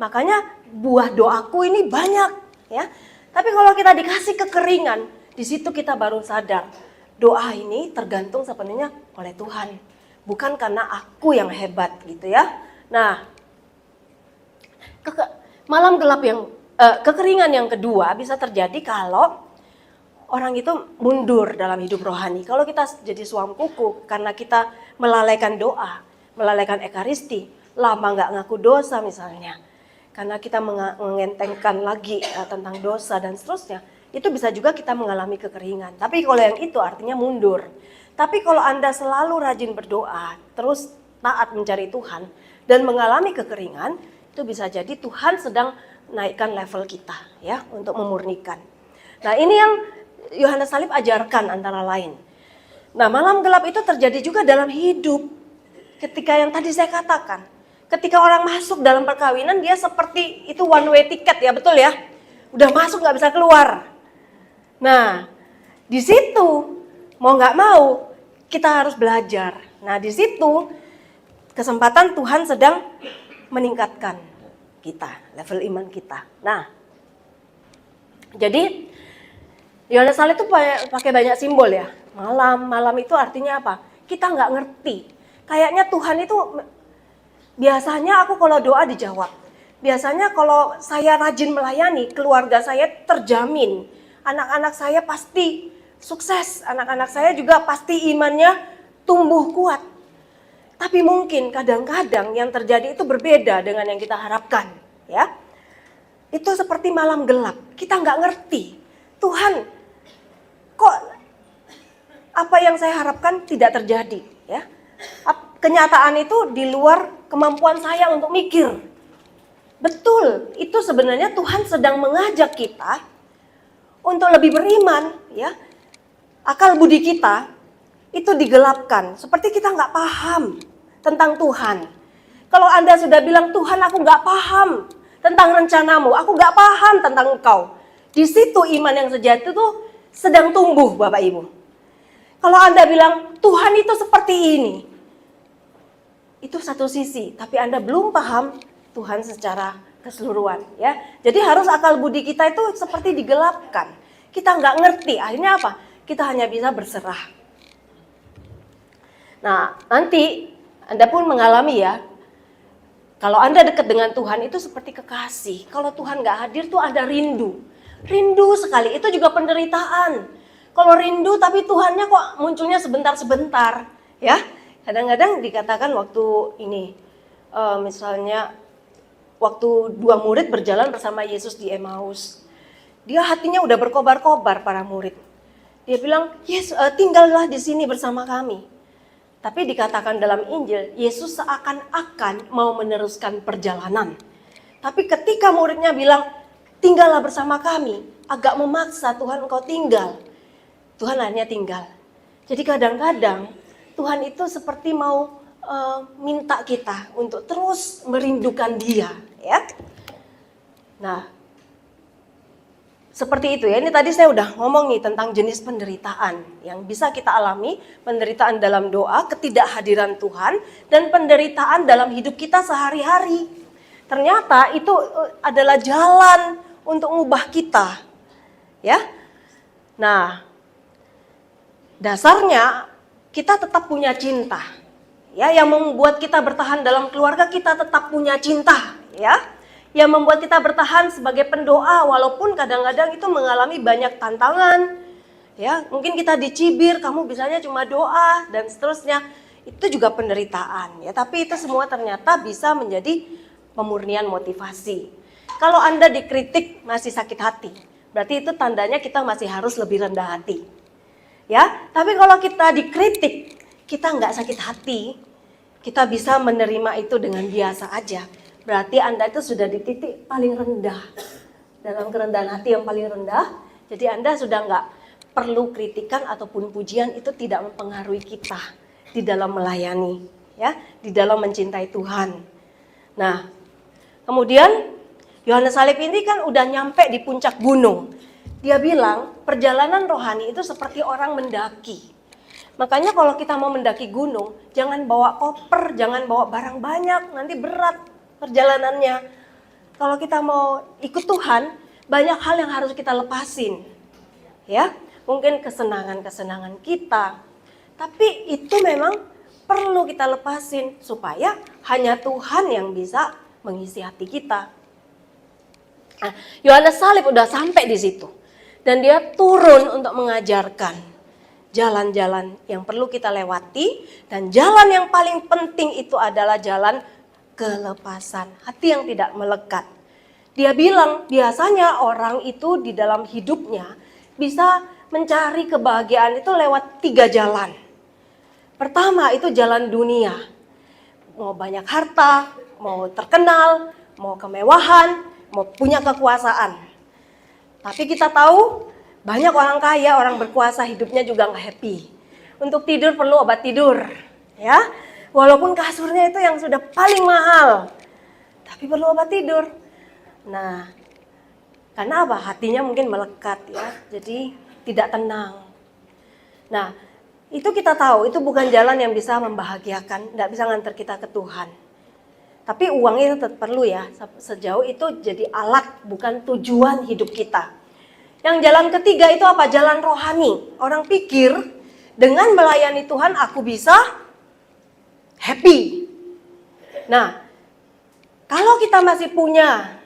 Makanya buah doaku ini banyak. Ya. Tapi kalau kita dikasih kekeringan, di situ kita baru sadar. Doa ini tergantung sepenuhnya oleh Tuhan. Bukan karena aku yang hebat gitu ya. Nah, malam gelap kekeringan yang kedua bisa terjadi kalau orang itu mundur dalam hidup rohani. Kalau kita jadi suam kuku karena kita melalaikan doa, melalaikan ekaristi, lama nggak ngaku dosa misalnya. Karena kita mengentengkan lagi tentang dosa dan seterusnya, itu bisa juga kita mengalami kekeringan. Tapi kalau yang itu artinya mundur. Tapi kalau Anda selalu rajin berdoa, terus taat mencari Tuhan, dan mengalami kekeringan, itu bisa jadi Tuhan sedang naikkan level kita ya untuk memurnikan. Nah ini yang Yohanes Salib ajarkan antara lain. Nah malam gelap itu terjadi juga dalam hidup. Ketika yang tadi saya katakan, ketika orang masuk dalam perkawinan, dia seperti itu one way ticket ya, betul ya? Udah masuk nggak bisa keluar. Nah di situ mau nggak mau, kita harus belajar. Nah di situ kesempatan Tuhan sedang meningkatkan kita, level iman kita. Nah, jadi Yohanes Salib itu pakai banyak simbol ya. Malam itu artinya apa? Kita nggak ngerti. Kayaknya Tuhan itu, biasanya aku kalau doa dijawab. Biasanya kalau saya rajin melayani, keluarga saya terjamin. Anak-anak saya pasti sukses, anak-anak saya juga pasti imannya tumbuh kuat. Tapi mungkin kadang-kadang yang terjadi itu berbeda dengan yang kita harapkan, ya. Itu seperti malam gelap, kita nggak ngerti. Tuhan, kok apa yang saya harapkan tidak terjadi, ya. Kenyataan itu di luar kemampuan saya untuk mikir. Betul, itu sebenarnya Tuhan sedang mengajak kita untuk lebih beriman, ya. Akal budi kita itu digelapkan, seperti kita nggak paham tentang Tuhan. Kalau Anda sudah bilang, Tuhan aku nggak paham tentang rencanamu, aku nggak paham tentang engkau. Di situ iman yang sejati itu sedang tumbuh Bapak Ibu. Kalau Anda bilang, Tuhan itu seperti ini, itu satu sisi, tapi Anda belum paham Tuhan secara keseluruhan. Ya. Jadi harus akal budi kita itu seperti digelapkan. Kita nggak ngerti, akhirnya apa? Kita hanya bisa berserah. Nah, nanti Anda pun mengalami ya, kalau Anda dekat dengan Tuhan itu seperti kekasih. Kalau Tuhan nggak hadir tuh ada rindu. Rindu sekali, itu juga penderitaan. Kalau rindu tapi Tuhannya kok munculnya sebentar-sebentar. Ya, kadang-kadang dikatakan waktu ini, misalnya waktu dua murid berjalan bersama Yesus di Emmaus. Dia hatinya udah berkobar-kobar para murid. Dia bilang, Yesus, tinggallah di sini bersama kami. Tapi dikatakan dalam Injil, Yesus seakan-akan mau meneruskan perjalanan. Tapi ketika muridnya bilang, tinggallah bersama kami, agak memaksa, Tuhan engkau tinggal. Tuhan akhirnya tinggal. Jadi kadang-kadang Tuhan itu seperti mau minta kita untuk terus merindukan Dia. Ya. Nah, Seperti itu ya, ini tadi saya udah ngomong nih tentang jenis penderitaan yang bisa kita alami, penderitaan dalam doa, ketidakhadiran Tuhan, dan penderitaan dalam hidup kita sehari-hari. Ternyata itu adalah jalan untuk mengubah kita. Ya. Nah, dasarnya kita tetap punya cinta. Ya, yang membuat kita bertahan dalam keluarga, kita tetap punya cinta, ya. Yang membuat kita bertahan sebagai pendoa walaupun kadang-kadang itu mengalami banyak tantangan. Ya, mungkin kita dicibir, kamu bisanya cuma doa dan seterusnya. Itu juga penderitaan ya, tapi itu semua ternyata bisa menjadi pemurnian motivasi. Kalau Anda dikritik masih sakit hati, berarti itu tandanya kita masih harus lebih rendah hati. Ya, tapi kalau kita dikritik, kita nggak sakit hati, kita bisa menerima itu dengan biasa aja. Berarti Anda itu sudah di titik paling rendah. Dalam kerendahan hati yang paling rendah, jadi Anda sudah nggak perlu kritikan ataupun pujian, itu tidak mempengaruhi kita di dalam melayani, ya, di dalam mencintai Tuhan. Nah, kemudian Yohanes Salib ini kan udah nyampe di puncak gunung. Dia bilang perjalanan rohani itu seperti orang mendaki. Makanya kalau kita mau mendaki gunung, jangan bawa koper, jangan bawa barang banyak, nanti berat perjalanannya. Kalau kita mau ikut Tuhan, banyak hal yang harus kita lepasin. Ya, mungkin kesenangan-kesenangan kita. Tapi itu memang perlu kita lepasin supaya hanya Tuhan yang bisa mengisi hati kita. Nah, Yohanes Salib udah sampai di situ. Dan dia turun untuk mengajarkan jalan-jalan yang perlu kita lewati, dan jalan yang paling penting itu adalah jalan kelepasan, hati yang tidak melekat. Dia bilang biasanya orang itu di dalam hidupnya bisa mencari kebahagiaan itu lewat 3 jalan. Pertama itu jalan dunia. Mau banyak harta, mau terkenal, mau kemewahan, mau punya kekuasaan. Tapi kita tahu banyak orang kaya, orang berkuasa hidupnya juga nggak happy. Untuk tidur perlu obat tidur, ya. Walaupun kasurnya itu yang sudah paling mahal, tapi perlu obat tidur. Nah, karena apa? Hatinya mungkin melekat ya, jadi tidak tenang. Nah, itu kita tahu, itu bukan jalan yang bisa membahagiakan, tidak bisa ngantar kita ke Tuhan. Tapi uangnya tetap perlu ya, sejauh itu jadi alat, bukan tujuan hidup kita. Yang jalan ketiga itu apa? Jalan rohani. Orang pikir dengan melayani Tuhan aku bisa happy. Nah, kalau kita masih punya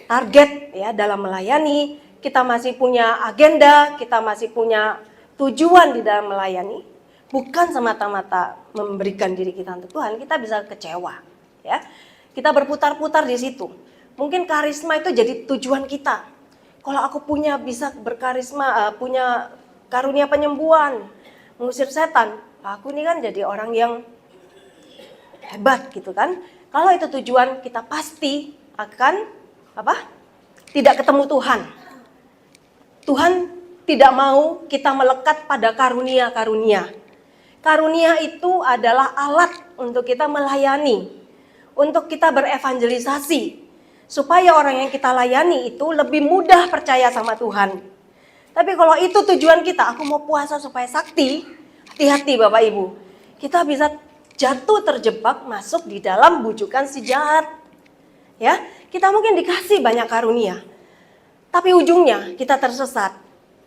target ya dalam melayani, kita masih punya agenda, kita masih punya tujuan di dalam melayani, bukan semata-mata memberikan diri kita untuk Tuhan, kita bisa kecewa, ya. Kita berputar-putar di situ. Mungkin karisma itu jadi tujuan kita. Kalau aku bisa berkarisma, punya karunia penyembuhan, mengusir setan, aku ini kan jadi orang yang hebat gitu kan. Kalau itu tujuan, kita pasti akan tidak ketemu Tuhan. Tuhan tidak mau kita melekat pada karunia-karunia. Karunia itu adalah alat untuk kita melayani, untuk kita berevangelisasi, supaya orang yang kita layani itu lebih mudah percaya sama Tuhan. Tapi kalau itu tujuan kita, aku mau puasa supaya sakti, hati-hati Bapak Ibu. Kita bisa jatuh terjebak masuk di dalam bujukan si jahat. Ya, kita mungkin dikasih banyak karunia, tapi ujungnya kita tersesat.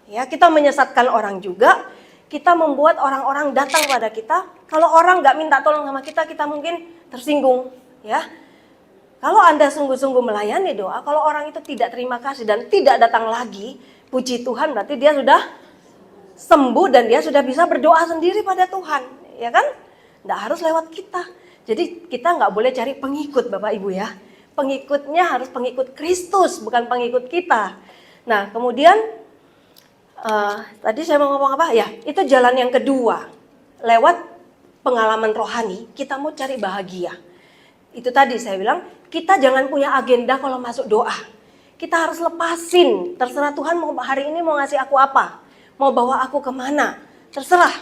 Ya, kita menyesatkan orang juga. Kita membuat orang-orang datang pada kita. Kalau orang nggak minta tolong sama kita, kita mungkin tersinggung. Ya, kalau Anda sungguh-sungguh melayani doa, kalau orang itu tidak terima kasih dan tidak datang lagi, puji Tuhan berarti dia sudah sembuh dan dia sudah bisa berdoa sendiri pada Tuhan, ya kan? Nggak harus lewat kita. Jadi kita nggak boleh cari pengikut Bapak Ibu ya. Pengikutnya harus pengikut Kristus, bukan pengikut kita. Nah kemudian tadi saya mau ngomong apa? Ya, itu jalan yang kedua. Lewat pengalaman rohani, kita mau cari bahagia. Itu tadi saya bilang, kita jangan punya agenda kalau masuk doa. Kita harus lepasin, terserah Tuhan mau hari ini mau ngasih aku apa. Mau bawa aku kemana, terserah.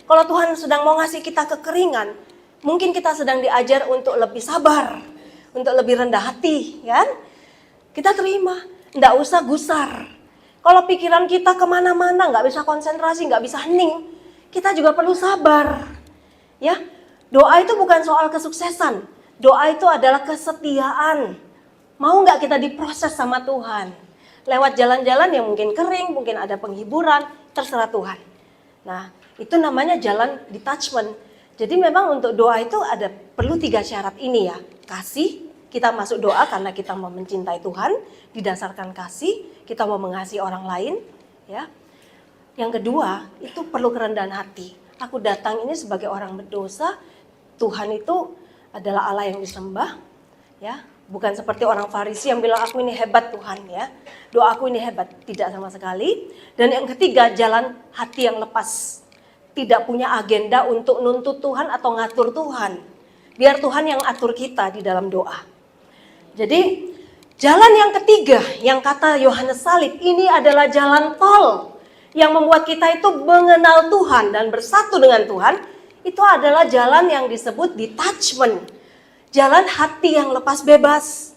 Kalau Tuhan sedang mau ngasih kita kekeringan, mungkin kita sedang diajar untuk lebih sabar, untuk lebih rendah hati, kan? Kita terima, enggak usah gusar. Kalau pikiran kita kemana-mana, nggak bisa konsentrasi, nggak bisa hening, kita juga perlu sabar. Ya, doa itu bukan soal kesuksesan. Doa itu adalah kesetiaan. Mau nggak kita diproses sama Tuhan? Lewat jalan-jalan yang mungkin kering, mungkin ada penghiburan, terserah Tuhan. Nah, itu namanya jalan detachment. Jadi memang untuk doa itu ada perlu 3 syarat ini ya. Kasih, kita masuk doa karena kita mau mencintai Tuhan, didasarkan kasih, kita mau mengasihi orang lain, ya. Yang kedua, itu perlu kerendahan hati. Aku datang ini sebagai orang berdosa, Tuhan itu adalah Allah yang disembah, ya. Bukan seperti orang Farisi yang bilang aku ini hebat Tuhan ya. Doaku ini hebat, tidak sama sekali. Dan yang ketiga, jalan hati yang lepas. Tidak punya agenda untuk nuntut Tuhan atau ngatur Tuhan. Biar Tuhan yang atur kita di dalam doa. Jadi jalan yang ketiga yang kata Yohanes Salib ini adalah jalan tol. Yang membuat kita itu mengenal Tuhan dan bersatu dengan Tuhan. Itu adalah jalan yang disebut detachment. Jalan hati yang lepas bebas.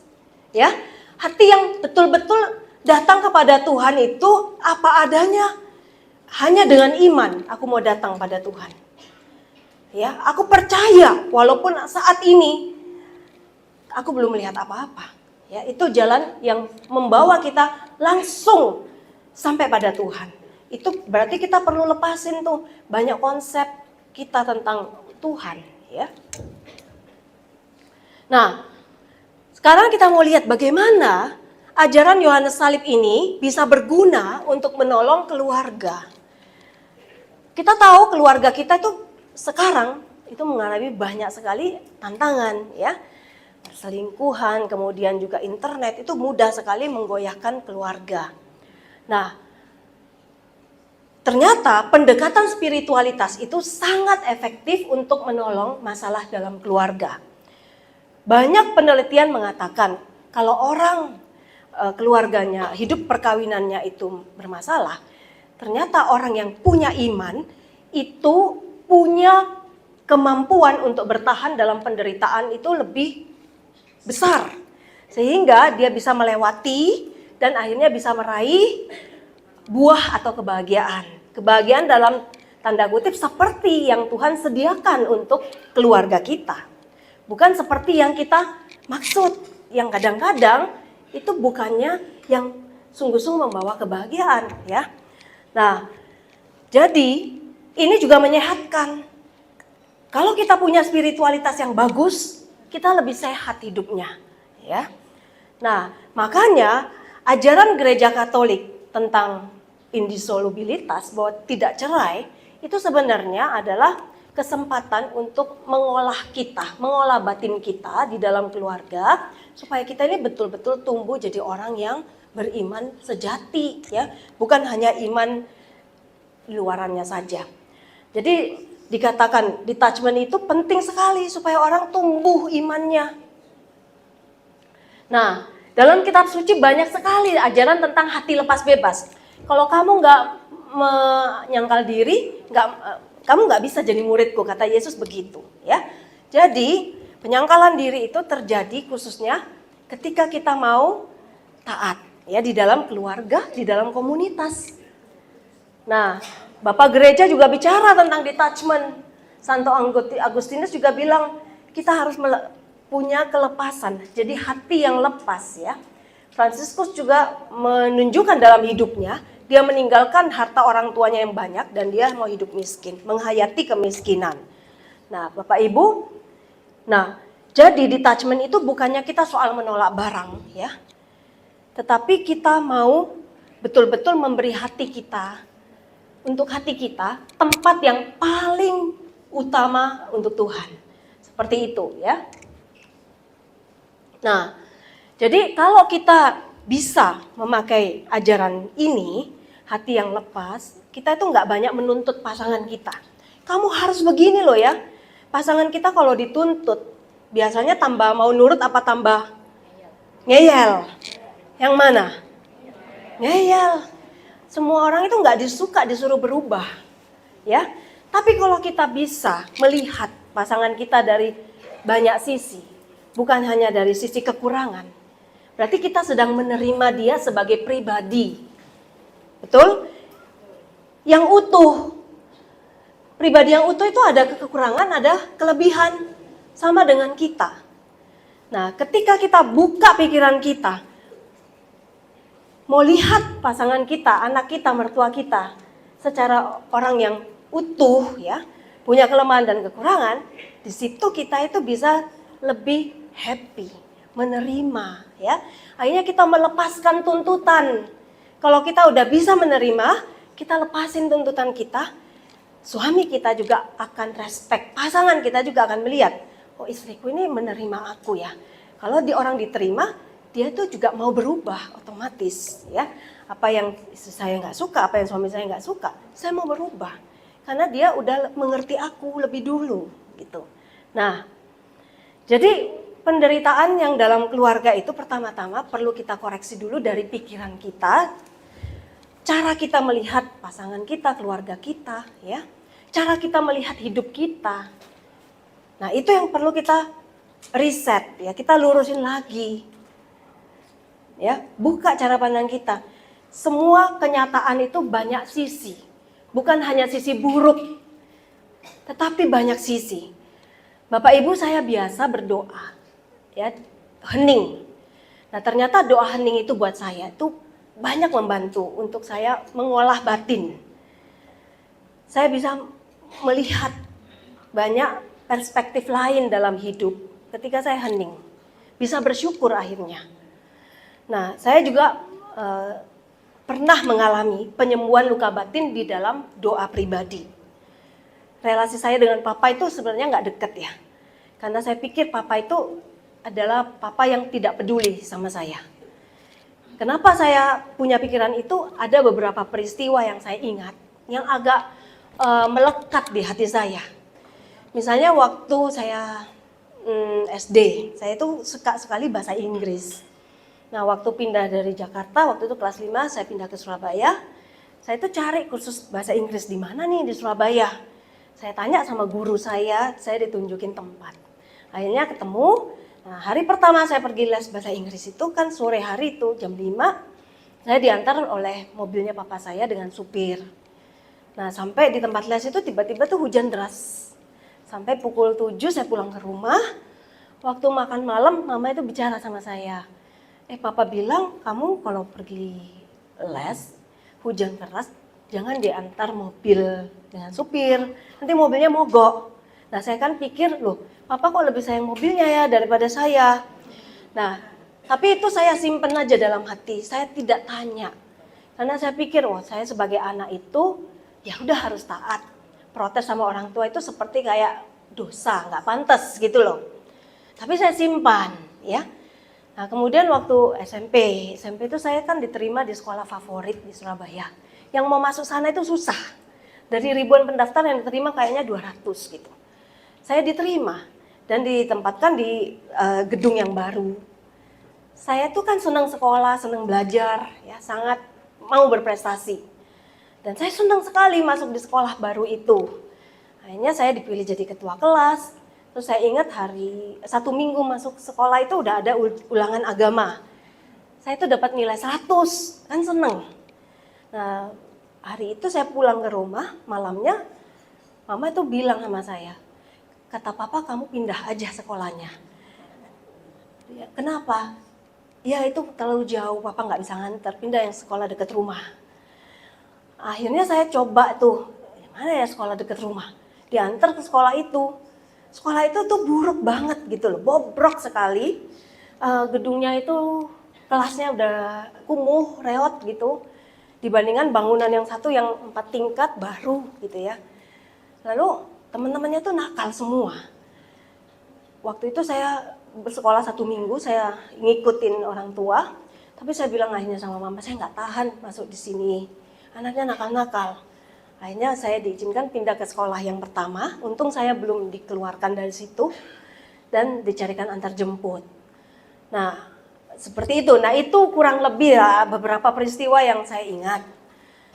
Ya, hati yang betul-betul datang kepada Tuhan itu apa adanya. Hanya dengan iman aku mau datang pada Tuhan. Ya, aku percaya walaupun saat ini aku belum melihat apa-apa. Ya, itu jalan yang membawa kita langsung sampai pada Tuhan. Itu berarti kita perlu lepasin tuh banyak konsep kita tentang Tuhan, ya. Nah, sekarang kita mau lihat bagaimana ajaran Yohanes Salib ini bisa berguna untuk menolong keluarga. Kita tahu keluarga kita itu sekarang itu mengalami banyak sekali tantangan, ya. Perselingkuhan, kemudian juga internet itu mudah sekali menggoyahkan keluarga. Nah, ternyata pendekatan spiritualitas itu sangat efektif untuk menolong masalah dalam keluarga. Banyak penelitian mengatakan kalau orang keluarganya, hidup perkawinannya itu bermasalah, ternyata orang yang punya iman itu punya kemampuan untuk bertahan dalam penderitaan itu lebih besar. Sehingga dia bisa melewati dan akhirnya bisa meraih buah atau kebahagiaan. Kebahagiaan dalam tanda kutip seperti yang Tuhan sediakan untuk keluarga kita. Bukan seperti yang kita maksud, yang kadang-kadang itu bukannya yang sungguh-sungguh membawa kebahagiaan, ya. Nah, jadi ini juga menyehatkan. Kalau kita punya spiritualitas yang bagus, kita lebih sehat hidupnya, ya. Nah, makanya ajaran Gereja Katolik tentang indissolubilitas bahwa tidak cerai itu sebenarnya adalah kesempatan untuk mengolah kita, mengolah batin kita di dalam keluarga supaya kita ini betul-betul tumbuh jadi orang yang beriman sejati, ya, bukan hanya iman luarannya saja. Jadi dikatakan detachment itu penting sekali supaya orang tumbuh imannya. Nah, dalam kitab suci banyak sekali ajaran tentang hati lepas bebas. Kalau kamu nggak menyangkal diri, kamu nggak bisa jadi muridku, kata Yesus begitu, ya. Jadi penyangkalan diri itu terjadi khususnya ketika kita mau taat, ya, di dalam keluarga, di dalam komunitas. Nah, Bapak Gereja juga bicara tentang detachment. Santo Agustinus juga bilang kita harus punya kelepasan, jadi hati yang lepas, ya. Fransiskus juga menunjukkan dalam hidupnya, dia meninggalkan harta orang tuanya yang banyak dan dia mau hidup miskin, menghayati kemiskinan. Nah, Bapak Ibu, jadi detachment itu bukannya kita soal menolak barang, ya. Tetapi kita mau betul-betul memberi hati kita, untuk hati kita, tempat yang paling utama untuk Tuhan. Seperti itu, ya. Nah, jadi kalau kita bisa memakai ajaran ini, hati yang lepas, kita itu nggak banyak menuntut pasangan kita. Kamu harus begini loh ya. Pasangan kita kalau dituntut, biasanya tambah mau nurut apa tambah ngeyel? Yang mana? Ngeyel. Semua orang itu nggak disuka disuruh berubah, ya. Tapi kalau kita bisa melihat pasangan kita dari banyak sisi, bukan hanya dari sisi kekurangan, berarti kita sedang menerima dia sebagai pribadi. Betul? Yang utuh. Pribadi yang utuh itu ada kekurangan, ada kelebihan. Sama dengan kita. Nah, ketika kita buka pikiran kita, mau lihat pasangan kita, anak kita, mertua kita, secara orang yang utuh ya, punya kelemahan dan kekurangan, di situ kita itu bisa lebih happy, menerima ya. Akhirnya kita melepaskan tuntutan. Kalau kita udah bisa menerima, kita lepasin tuntutan kita, suami kita juga akan respect, pasangan kita juga akan melihat, oh istriku ini menerima aku ya. Kalau di orang diterima, dia tuh juga mau berubah otomatis ya. Apa yang istri saya nggak suka, apa yang suami saya nggak suka, saya mau berubah. Karena dia udah mengerti aku lebih dulu gitu. Nah, jadi penderitaan yang dalam keluarga itu pertama-tama perlu kita koreksi dulu dari pikiran kita. Cara kita melihat pasangan kita, keluarga kita ya. Cara kita melihat hidup kita. Nah, itu yang perlu kita riset ya, kita lurusin lagi. Ya, buka cara pandang kita. Semua kenyataan itu banyak sisi. Bukan hanya sisi buruk, tetapi banyak sisi. Bapak Ibu, saya biasa berdoa. Ya, hening. Nah, ternyata doa hening itu buat saya itu banyak membantu untuk saya mengolah batin. Saya bisa melihat banyak perspektif lain dalam hidup ketika saya hening. Bisa bersyukur akhirnya. Nah, saya juga pernah mengalami penyembuhan luka batin di dalam doa pribadi. Relasi saya dengan papa itu sebenarnya nggak deket ya. Karena saya pikir papa itu adalah papa yang tidak peduli sama saya. Kenapa saya punya pikiran itu? Ada beberapa peristiwa yang saya ingat, yang agak melekat di hati saya. Misalnya waktu saya SD, saya itu suka sekali bahasa Inggris. Nah, waktu pindah dari Jakarta, waktu itu kelas 5, saya pindah ke Surabaya. Saya itu cari kursus bahasa Inggris di mana nih di Surabaya. Saya tanya sama guru saya ditunjukin tempat. Akhirnya ketemu. Nah, hari pertama saya pergi les bahasa Inggris itu kan sore hari itu jam 5. Saya diantar oleh mobilnya papa saya dengan supir. Nah, sampai di tempat les itu tiba-tiba tuh hujan deras. Sampai pukul 7 saya pulang ke rumah. Waktu makan malam, mama itu bicara sama saya. Papa bilang kamu kalau pergi les, hujan keras, jangan diantar mobil dengan supir. Nanti mobilnya mogok. Nah, saya kan pikir, loh, papa kok lebih sayang mobilnya ya daripada saya. Nah, tapi itu saya simpen aja dalam hati. Saya tidak tanya. Karena saya pikir, saya sebagai anak itu ya udah harus taat. Protes sama orang tua itu seperti kayak dosa, nggak pantas gitu loh. Tapi saya simpan, ya. Nah, kemudian waktu SMP itu saya kan diterima di sekolah favorit di Surabaya. Yang mau masuk sana itu susah. Dari ribuan pendaftar yang diterima kayaknya 200 gitu. Saya diterima dan ditempatkan di gedung yang baru. Saya tuh kan senang sekolah, senang belajar, ya sangat mau berprestasi. Dan saya senang sekali masuk di sekolah baru itu. Akhirnya saya dipilih jadi ketua kelas. Terus saya ingat hari 1 minggu masuk sekolah itu udah ada ulangan agama. Saya itu dapat nilai 100, kan seneng. Nah, hari itu saya pulang ke rumah, malamnya mama itu bilang sama saya, kata papa kamu pindah aja sekolahnya. Ya, kenapa? Ya itu terlalu jauh, papa nggak bisa nganter, pindah yang sekolah dekat rumah. Akhirnya saya coba tuh, mana ya sekolah dekat rumah? Diantar ke sekolah itu. Sekolah itu tuh buruk banget gitu loh, bobrok sekali. Gedungnya itu kelasnya udah kumuh, reot gitu. Dibandingkan bangunan yang satu yang 4 tingkat baru gitu ya. Lalu teman-temannya tuh nakal semua. Waktu itu saya bersekolah 1 minggu, saya ngikutin orang tua. Tapi saya bilang akhirnya sama mama, saya nggak tahan masuk di sini. Anaknya nakal-nakal. Akhirnya saya diizinkan pindah ke sekolah yang pertama. Untung saya belum dikeluarkan dari situ dan dicarikan antar jemput. Nah, seperti itu. Nah, itu kurang lebih ya beberapa peristiwa yang saya ingat.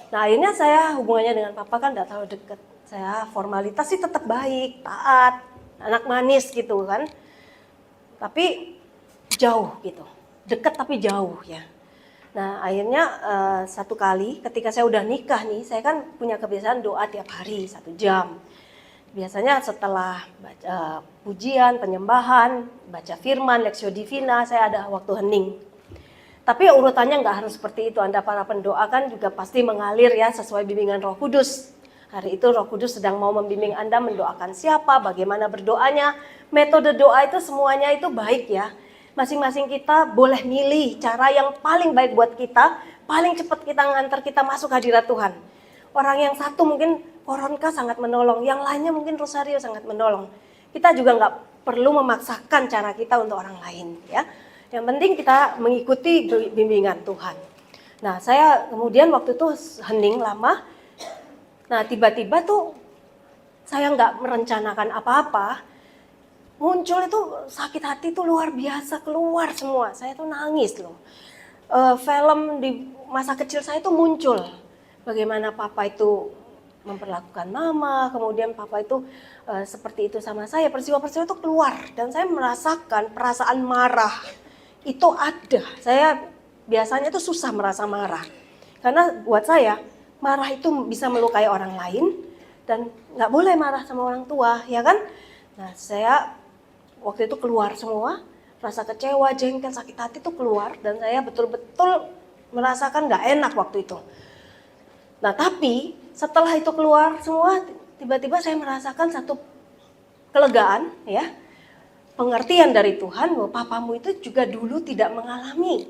Nah, akhirnya saya hubungannya dengan papa kan tidak terlalu dekat. Saya formalitas sih tetap baik, taat, anak manis gitu kan. Tapi jauh gitu. Dekat tapi jauh ya. Nah akhirnya satu kali ketika saya udah nikah nih, saya kan punya kebiasaan doa tiap hari 1 jam. Biasanya setelah baca pujian, penyembahan, baca firman, Lexio Divina, saya ada waktu hening. Tapi urutannya nggak harus seperti itu. Anda para pendoa kan juga pasti mengalir ya sesuai bimbingan Roh Kudus. Hari itu Roh Kudus sedang mau membimbing Anda mendoakan siapa, bagaimana berdoanya. Metode doa itu semuanya itu baik ya. Masing-masing kita boleh milih cara yang paling baik buat kita, paling cepat kita ngantar kita masuk hadirat Tuhan. Orang yang satu mungkin koronka sangat menolong, yang lainnya mungkin rosario sangat menolong. Kita juga nggak perlu memaksakan cara kita untuk orang lain ya. Yang penting kita mengikuti bimbingan Tuhan. Nah saya kemudian waktu itu hening lama. Nah tiba-tiba tuh saya nggak merencanakan apa-apa. Muncul itu sakit hati tuh luar biasa, keluar semua. Saya tuh nangis loh. Film di masa kecil saya tuh muncul. Bagaimana papa itu memperlakukan mama, kemudian papa itu seperti itu sama saya. Peristiwa-peristiwa itu keluar dan saya merasakan perasaan marah itu ada. Saya biasanya tuh susah merasa marah. Karena buat saya marah itu bisa melukai orang lain dan nggak boleh marah sama orang tua, ya kan? Nah saya waktu itu keluar semua, rasa kecewa, jengkel, sakit hati itu keluar dan saya betul-betul merasakan nggak enak waktu itu. Nah tapi setelah itu keluar semua, tiba-tiba saya merasakan satu kelegaan ya, pengertian dari Tuhan bahwa papamu itu juga dulu tidak mengalami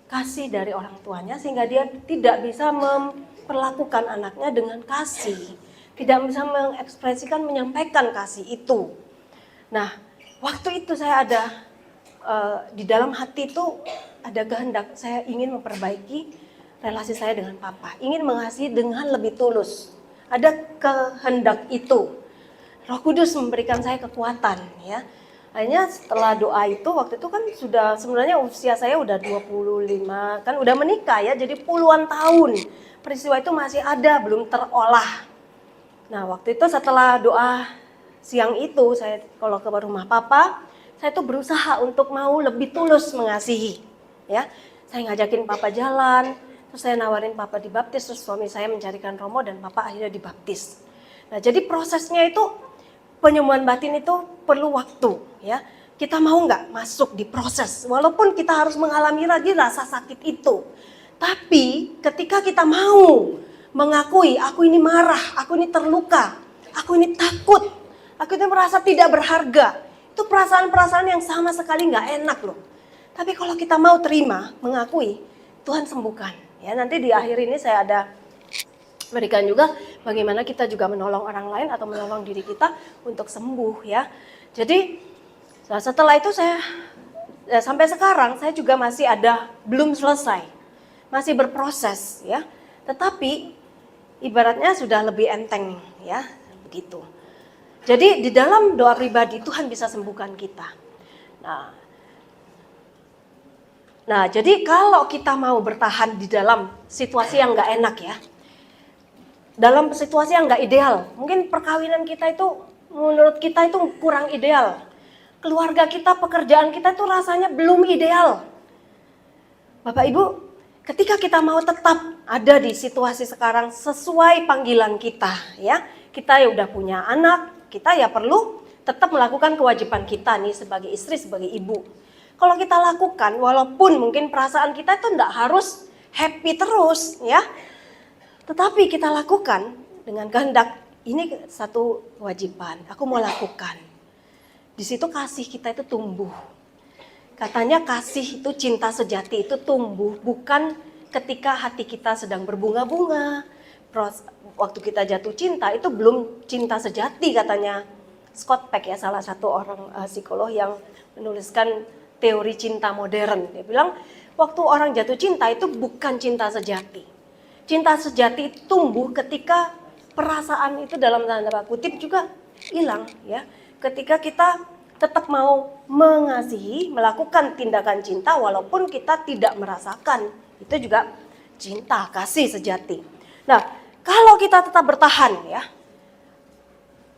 kasih dari orang tuanya sehingga dia tidak bisa memperlakukan anaknya dengan kasih, tidak bisa mengekspresikan, menyampaikan kasih itu. Nah waktu itu saya ada di dalam hati itu ada kehendak, saya ingin memperbaiki relasi saya dengan papa, ingin mengasihi dengan lebih tulus. Ada kehendak itu. Roh Kudus memberikan saya kekuatan ya. Akhirnya setelah doa itu waktu itu kan sudah sebenarnya usia saya udah 25, kan udah menikah ya, jadi puluhan tahun. Peristiwa itu masih ada, belum terolah. Nah waktu itu setelah doa siang itu saya kalau ke rumah papa, saya tuh berusaha untuk mau lebih tulus mengasihi ya. Saya ngajakin papa jalan, terus saya nawarin papa dibaptis, terus suami saya mencarikan romo dan papa akhirnya dibaptis. Nah jadi prosesnya itu penyembuhan batin itu perlu waktu ya. Kita mau nggak masuk di proses walaupun kita harus mengalami lagi rasa sakit itu. Tapi ketika kita mau mengakui aku ini marah, aku ini terluka, aku ini takut, aku itu merasa tidak berharga. Itu perasaan-perasaan yang sama sekali nggak enak loh. Tapi kalau kita mau terima, mengakui, Tuhan sembuhkan. Ya nanti di akhir ini saya ada berikan juga bagaimana kita juga menolong orang lain atau menolong diri kita untuk sembuh ya. Jadi setelah itu saya sampai sekarang saya juga masih ada belum selesai, masih berproses ya. Tetapi ibaratnya sudah lebih enteng ya begitu. Jadi di dalam doa pribadi Tuhan bisa sembuhkan kita. Nah jadi kalau kita mau bertahan di dalam situasi yang nggak enak ya, dalam situasi yang nggak ideal, mungkin perkawinan kita itu menurut kita itu kurang ideal, keluarga kita, pekerjaan kita itu rasanya belum ideal. Bapak Ibu, ketika kita mau tetap ada di situasi sekarang sesuai panggilan kita ya, kita ya udah punya anak, kita ya perlu tetap melakukan kewajiban kita nih sebagai istri, sebagai ibu. Kalau kita lakukan, walaupun mungkin perasaan kita itu enggak harus happy terus ya, tetapi kita lakukan dengan kehendak, ini satu kewajiban, aku mau lakukan. Di situ kasih kita itu tumbuh. Katanya kasih itu, cinta sejati itu tumbuh, bukan ketika hati kita sedang berbunga-bunga. Waktu kita jatuh cinta itu belum cinta sejati katanya Scott Peck ya, salah satu orang psikolog yang menuliskan teori cinta modern. Dia bilang waktu orang jatuh cinta itu bukan cinta sejati. Cinta sejati tumbuh ketika perasaan itu dalam tanda kutip juga hilang ya. Ketika kita tetap mau mengasihi, melakukan tindakan cinta walaupun kita tidak merasakan. Itu juga cinta, kasih sejati. Nah, kalau kita tetap bertahan ya,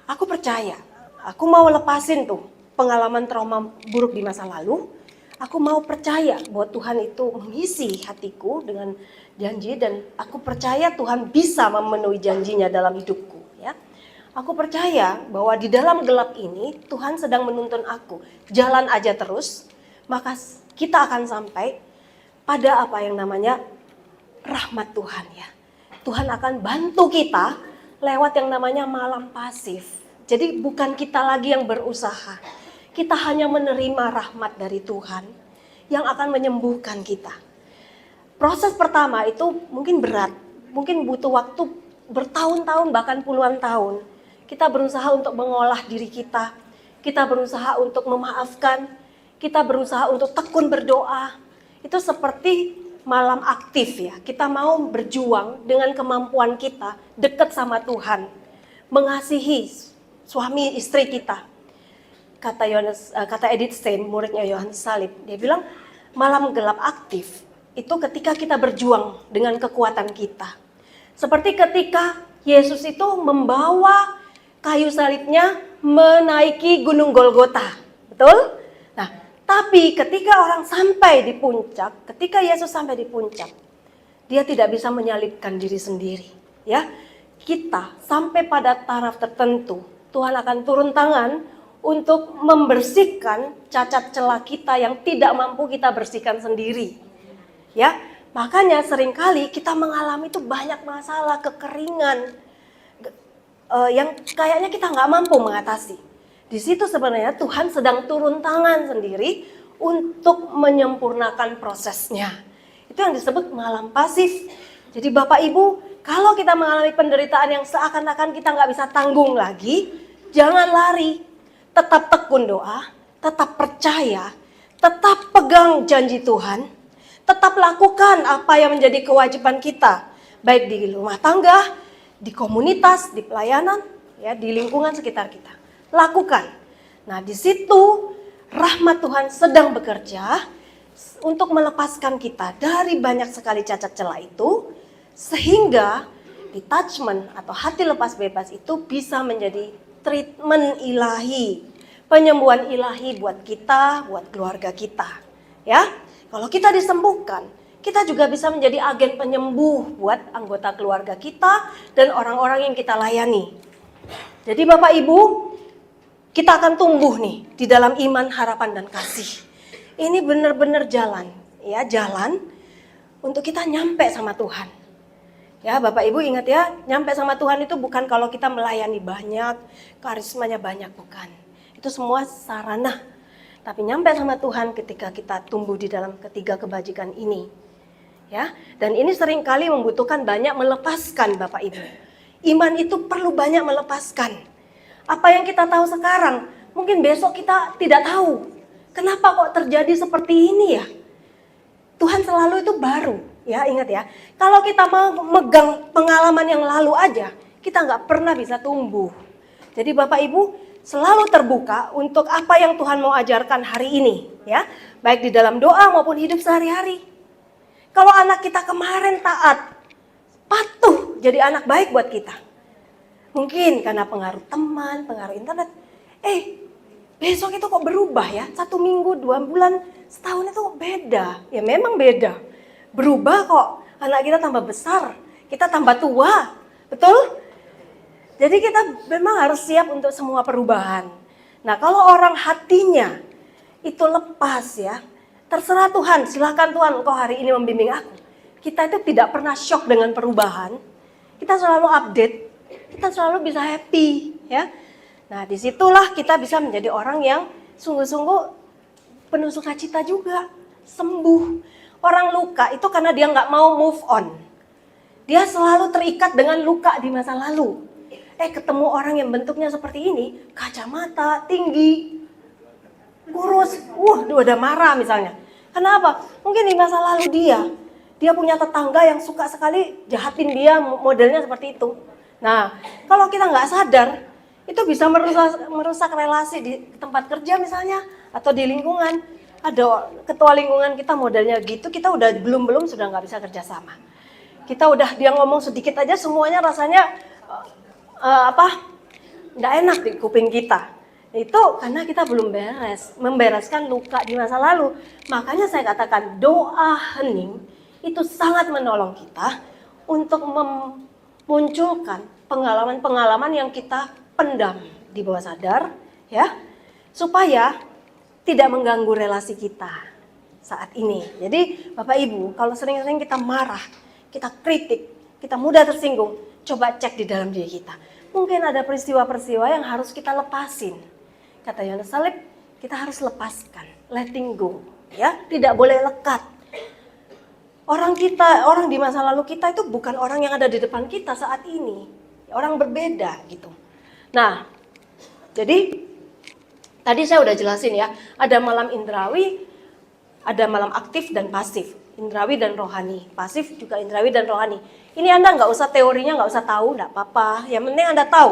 aku percaya, aku mau lepasin tuh pengalaman trauma buruk di masa lalu. Aku mau percaya bahwa Tuhan itu mengisi hatiku dengan janji dan aku percaya Tuhan bisa memenuhi janjinya dalam hidupku, ya. Aku percaya bahwa di dalam gelap ini Tuhan sedang menuntun aku. Jalan aja terus, maka kita akan sampai pada apa yang namanya rahmat Tuhan, ya. Tuhan akan bantu kita lewat yang namanya malam pasif. Jadi bukan kita lagi yang berusaha. Kita hanya menerima rahmat dari Tuhan yang akan menyembuhkan kita. Proses pertama itu mungkin berat, mungkin butuh waktu bertahun-tahun bahkan puluhan tahun. Kita berusaha untuk mengolah diri kita berusaha untuk memaafkan, kita berusaha untuk tekun berdoa. Itu seperti malam aktif, ya. Kita mau berjuang dengan kemampuan kita, dekat sama Tuhan, mengasihi suami istri kita. Kata Edith Stein, muridnya Yohanes Salib, dia bilang malam gelap aktif itu ketika kita berjuang dengan kekuatan kita. Seperti ketika Yesus itu membawa kayu salibnya menaiki gunung Golgota, betul? Nah, tapi ketika orang sampai di puncak, ketika Yesus sampai di puncak, dia tidak bisa menyalibkan diri sendiri, ya. Kita sampai pada taraf tertentu, Tuhan akan turun tangan untuk membersihkan cacat celah kita yang tidak mampu kita bersihkan sendiri, ya. Makanya seringkali kita mengalami itu banyak masalah, kekeringan, yang kayaknya kita nggak mampu mengatasi. Di situ sebenarnya Tuhan sedang turun tangan sendiri untuk menyempurnakan prosesnya. Itu yang disebut malam pasif. Jadi Bapak Ibu, kalau kita mengalami penderitaan yang seakan-akan kita nggak bisa tanggung lagi, jangan lari. Tetap tekun doa, tetap percaya, tetap pegang janji Tuhan, tetap lakukan apa yang menjadi kewajiban kita, baik di rumah tangga, di komunitas, di pelayanan, ya, di lingkungan sekitar kita. Lakukan. Nah, di situ rahmat Tuhan sedang bekerja untuk melepaskan kita dari banyak sekali cacat celah itu, sehingga detachment atau hati lepas bebas itu bisa menjadi treatment ilahi, penyembuhan ilahi buat kita, buat keluarga kita, ya. Kalau kita disembuhkan, kita juga bisa menjadi agen penyembuh buat anggota keluarga kita dan orang-orang yang kita layani. Jadi Bapak Ibu, kita akan tumbuh nih di dalam iman, harapan dan kasih. Ini benar-benar jalan, ya, jalan untuk kita nyampe sama Tuhan. Ya, Bapak Ibu ingat ya, nyampe sama Tuhan itu bukan kalau kita melayani banyak, karismanya banyak, bukan. Itu semua sarana. Tapi nyampe sama Tuhan ketika kita tumbuh di dalam ketiga kebajikan ini. Ya, dan ini seringkali membutuhkan banyak melepaskan, Bapak Ibu. Iman itu perlu banyak melepaskan. Apa yang kita tahu sekarang, mungkin besok kita tidak tahu. Kenapa kok terjadi seperti ini ya? Tuhan selalu itu baru. Ya, ingat ya, kalau kita mau megang pengalaman yang lalu aja, kita nggak pernah bisa tumbuh. Jadi Bapak Ibu selalu terbuka untuk apa yang Tuhan mau ajarkan hari ini, ya, baik di dalam doa maupun hidup sehari-hari. Kalau anak kita kemarin taat, patuh jadi anak baik buat kita. Mungkin karena pengaruh teman, pengaruh internet. Besok itu kok berubah ya, 1 minggu, 2 bulan, setahun itu kok beda. Ya memang beda. Berubah kok, anak kita tambah besar, kita tambah tua, betul? Jadi kita memang harus siap untuk semua perubahan. Nah, kalau orang hatinya itu lepas ya, terserah Tuhan, silakan Tuhan engkau hari ini membimbing aku. Kita itu tidak pernah shock dengan perubahan, kita selalu update, kita selalu bisa happy ya. Nah, disitulah kita bisa menjadi orang yang sungguh-sungguh penuh sukacita juga, sembuh. Orang luka itu karena dia nggak mau move on. Dia selalu terikat dengan luka di masa lalu. Ketemu orang yang bentuknya seperti ini, kacamata, tinggi, kurus, udah marah misalnya. Kenapa? Mungkin di masa lalu dia punya tetangga yang suka sekali jahatin dia, modelnya seperti itu. Nah, kalau kita nggak sadar, itu bisa merusak relasi di tempat kerja misalnya, atau di lingkungan. Ada ketua lingkungan kita modelnya gitu, kita udah belum sudah nggak bisa kerjasama. Kita udah dia ngomong sedikit aja semuanya rasanya nggak enak di kuping kita. Itu karena kita belum membereskan luka di masa lalu. Makanya saya katakan doa hening itu sangat menolong kita untuk memunculkan pengalaman-pengalaman yang kita pendam di bawah sadar, ya, supaya tidak mengganggu relasi kita saat ini. Jadi Bapak Ibu, kalau sering-sering kita marah, kita kritik, kita mudah tersinggung, coba cek di dalam diri kita. Mungkin ada peristiwa-peristiwa yang harus kita lepasin. Kata Yohanes Salib, kita harus lepaskan, letting go, ya, tidak boleh lekat. Orang di masa lalu kita itu bukan orang yang ada di depan kita saat ini. Orang berbeda gitu. Nah, jadi tadi saya udah jelasin ya, ada malam indrawi, ada malam aktif dan pasif. Indrawi dan rohani. Pasif juga indrawi dan rohani. Ini Anda nggak usah teorinya, nggak usah tahu, nggak apa-apa. Yang penting Anda tahu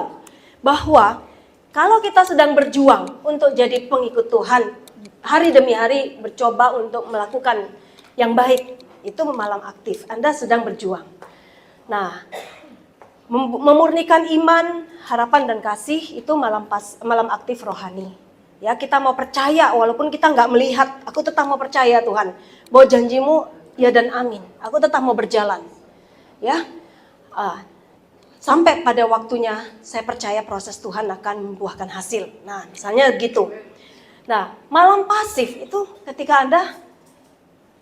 bahwa kalau kita sedang berjuang untuk jadi pengikut Tuhan, hari demi hari bercoba untuk melakukan yang baik, itu malam aktif. Anda sedang berjuang. Nah, memurnikan iman, harapan dan kasih itu malam aktif rohani. Ya, kita mau percaya walaupun kita nggak melihat, aku tetap mau percaya Tuhan. Bahwa janjimu ya dan amin. Aku tetap mau berjalan. Ya. Sampai pada waktunya saya percaya proses Tuhan akan membuahkan hasil. Nah, misalnya gitu. Nah, malam pasif itu ketika Anda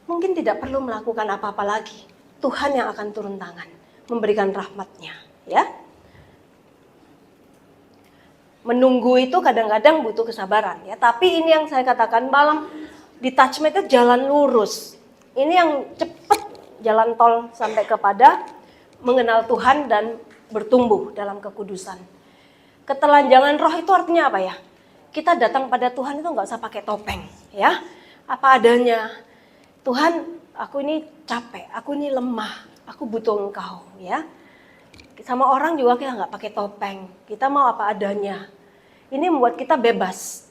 mungkin tidak perlu melakukan apa-apa lagi. Tuhan yang akan turun tangan, memberikan rahmat-Nya, ya. Menunggu itu kadang-kadang butuh kesabaran, ya. Tapi ini yang saya katakan malam detachment itu jalan lurus. Ini yang cepat jalan tol sampai kepada mengenal Tuhan dan bertumbuh dalam kekudusan. Ketelanjangan roh itu artinya apa ya? Kita datang pada Tuhan itu nggak usah pakai topeng, ya. Apa adanya. Tuhan, aku ini capek, aku ini lemah, aku butuh Engkau, ya. Sama orang juga kita nggak pakai topeng, kita mau apa adanya. Ini membuat kita bebas.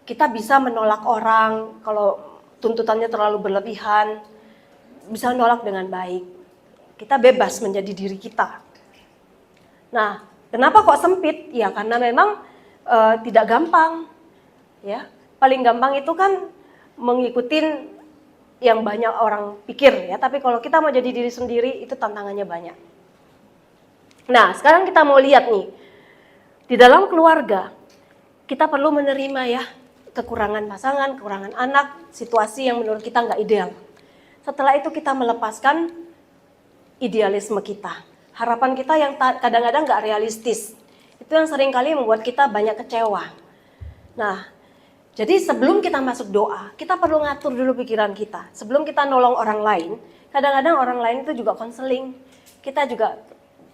Kita bisa menolak orang kalau tuntutannya terlalu berlebihan, bisa menolak dengan baik. Kita bebas menjadi diri kita. Nah, kenapa kok sempit? Ya karena memang tidak gampang, ya. Paling gampang itu kan mengikutin yang banyak orang pikir, ya. Tapi kalau kita mau jadi diri sendiri itu tantangannya banyak. Nah, sekarang kita mau lihat nih, di dalam keluarga kita perlu menerima ya kekurangan pasangan, kekurangan anak, situasi yang menurut kita nggak ideal. Setelah itu kita melepaskan idealisme kita, harapan kita yang kadang-kadang nggak realistis. Itu yang seringkali membuat kita banyak kecewa. Nah, jadi sebelum kita masuk doa, kita perlu ngatur dulu pikiran kita. Sebelum kita nolong orang lain, kadang-kadang orang lain itu juga konseling. Kita juga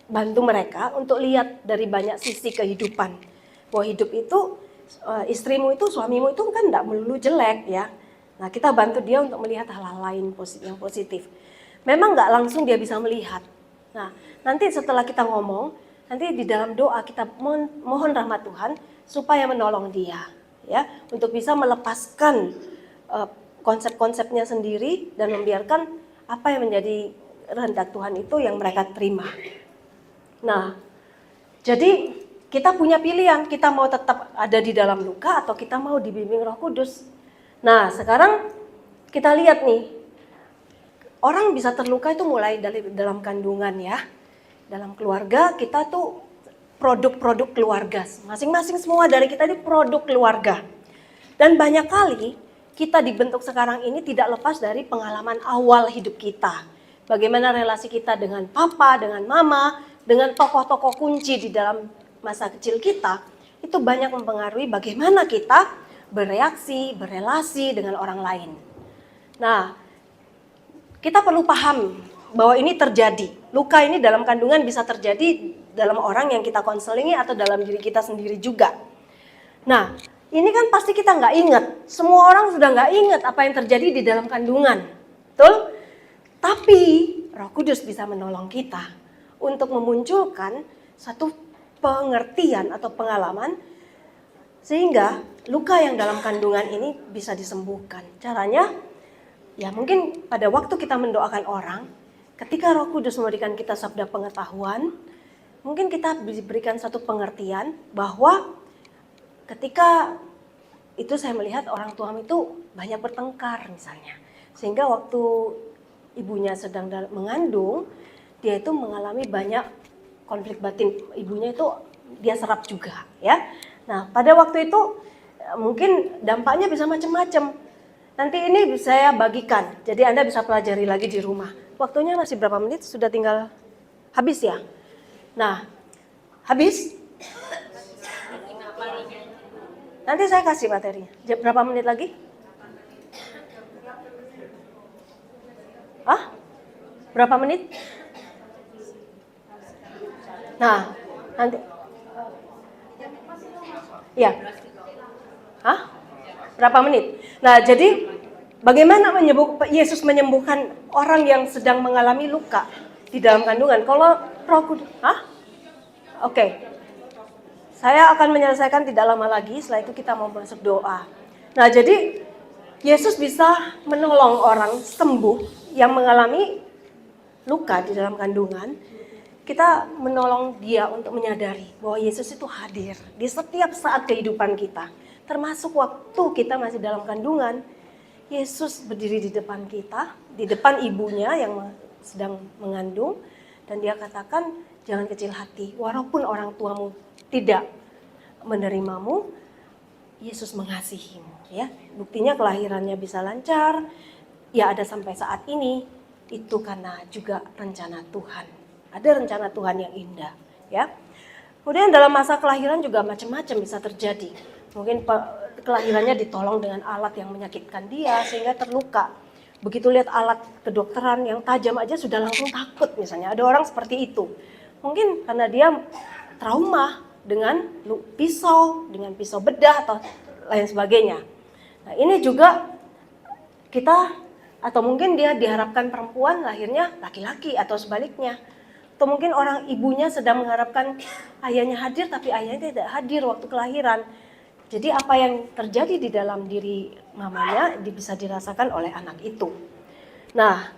bantu mereka untuk lihat dari banyak sisi kehidupan. Bahwa hidup itu, istrimu itu, suamimu itu kan enggak melulu jelek ya. Nah, kita bantu dia untuk melihat hal-hal lain yang positif. Memang enggak langsung dia bisa melihat. Nah, nanti setelah kita ngomong, nanti di dalam doa kita mohon rahmat Tuhan supaya menolong dia. Ya, untuk bisa melepaskan konsep-konsepnya sendiri dan membiarkan apa yang menjadi kehendak Tuhan itu yang mereka terima. Nah, jadi kita punya pilihan, kita mau tetap ada di dalam luka atau kita mau dibimbing Roh Kudus. Nah, sekarang kita lihat nih, orang bisa terluka itu mulai dari dalam kandungan ya. Dalam keluarga kita tuh produk-produk keluarga, masing-masing semua dari kita ini produk keluarga. Dan banyak kali kita dibentuk sekarang ini tidak lepas dari pengalaman awal hidup kita. Bagaimana relasi kita dengan papa, dengan mama, dengan tokoh-tokoh kunci di dalam masa kecil kita, itu banyak mempengaruhi bagaimana kita bereaksi, berelasi dengan orang lain. Nah, kita perlu paham bahwa ini terjadi. Luka ini dalam kandungan bisa terjadi dalam orang yang kita konselingi atau dalam diri kita sendiri juga. Nah, ini kan pasti kita nggak ingat. Semua orang sudah nggak ingat apa yang terjadi di dalam kandungan. Betul? Tapi Roh Kudus bisa menolong kita untuk memunculkan satu pengertian atau pengalaman sehingga luka yang dalam kandungan ini bisa disembuhkan. Caranya, ya mungkin pada waktu kita mendoakan orang, ketika Roh Kudus memberikan kita sabda pengetahuan, mungkin kita diberikan satu pengertian bahwa ketika itu saya melihat orang tuamu itu banyak bertengkar misalnya. Sehingga waktu ibunya sedang mengandung, dia itu mengalami banyak konflik batin. Ibunya itu dia serap juga ya. Nah pada waktu itu mungkin dampaknya bisa macam-macam. Nanti ini saya bagikan, jadi Anda bisa pelajari lagi di rumah. Waktunya masih berapa menit? Sudah tinggal habis ya? Nah, habis? Nanti saya kasih materinya. Berapa menit lagi? Hah? Berapa menit? Nah, nanti. Ya. Hah? Berapa menit? Nah, jadi bagaimana Yesus menyembuhkan orang yang sedang mengalami luka di dalam kandungan? Kalau Roh Kudus, Oke. Saya akan menyelesaikan tidak lama lagi, setelah itu kita mau masuk doa. Nah, jadi Yesus bisa menolong orang sembuh yang mengalami luka di dalam kandungan. Kita menolong dia untuk menyadari bahwa Yesus itu hadir di setiap saat kehidupan kita. Termasuk waktu kita masih dalam kandungan, Yesus berdiri di depan kita, di depan ibunya yang sedang mengandung. Dan dia katakan, jangan kecil hati, walaupun orang tuamu tidak menerimamu, Yesus mengasihimu. Ya, buktinya kelahirannya bisa lancar, ya ada sampai saat ini, itu karena juga rencana Tuhan. Ada rencana Tuhan yang indah. Ya. Kemudian dalam masa kelahiran juga macam-macam bisa terjadi. Mungkin kelahirannya ditolong dengan alat yang menyakitkan dia sehingga terluka. Begitu lihat alat kedokteran yang tajam aja sudah langsung takut misalnya. Ada orang seperti itu. Mungkin karena dia trauma dengan pisau bedah atau lain sebagainya. Nah, ini juga kita, atau mungkin dia diharapkan perempuan lahirnya laki-laki atau sebaliknya. Atau mungkin orang ibunya sedang mengharapkan ayahnya hadir tapi ayahnya tidak hadir waktu kelahiran. Jadi apa yang terjadi di dalam diri mamanya bisa dirasakan oleh anak itu. Nah,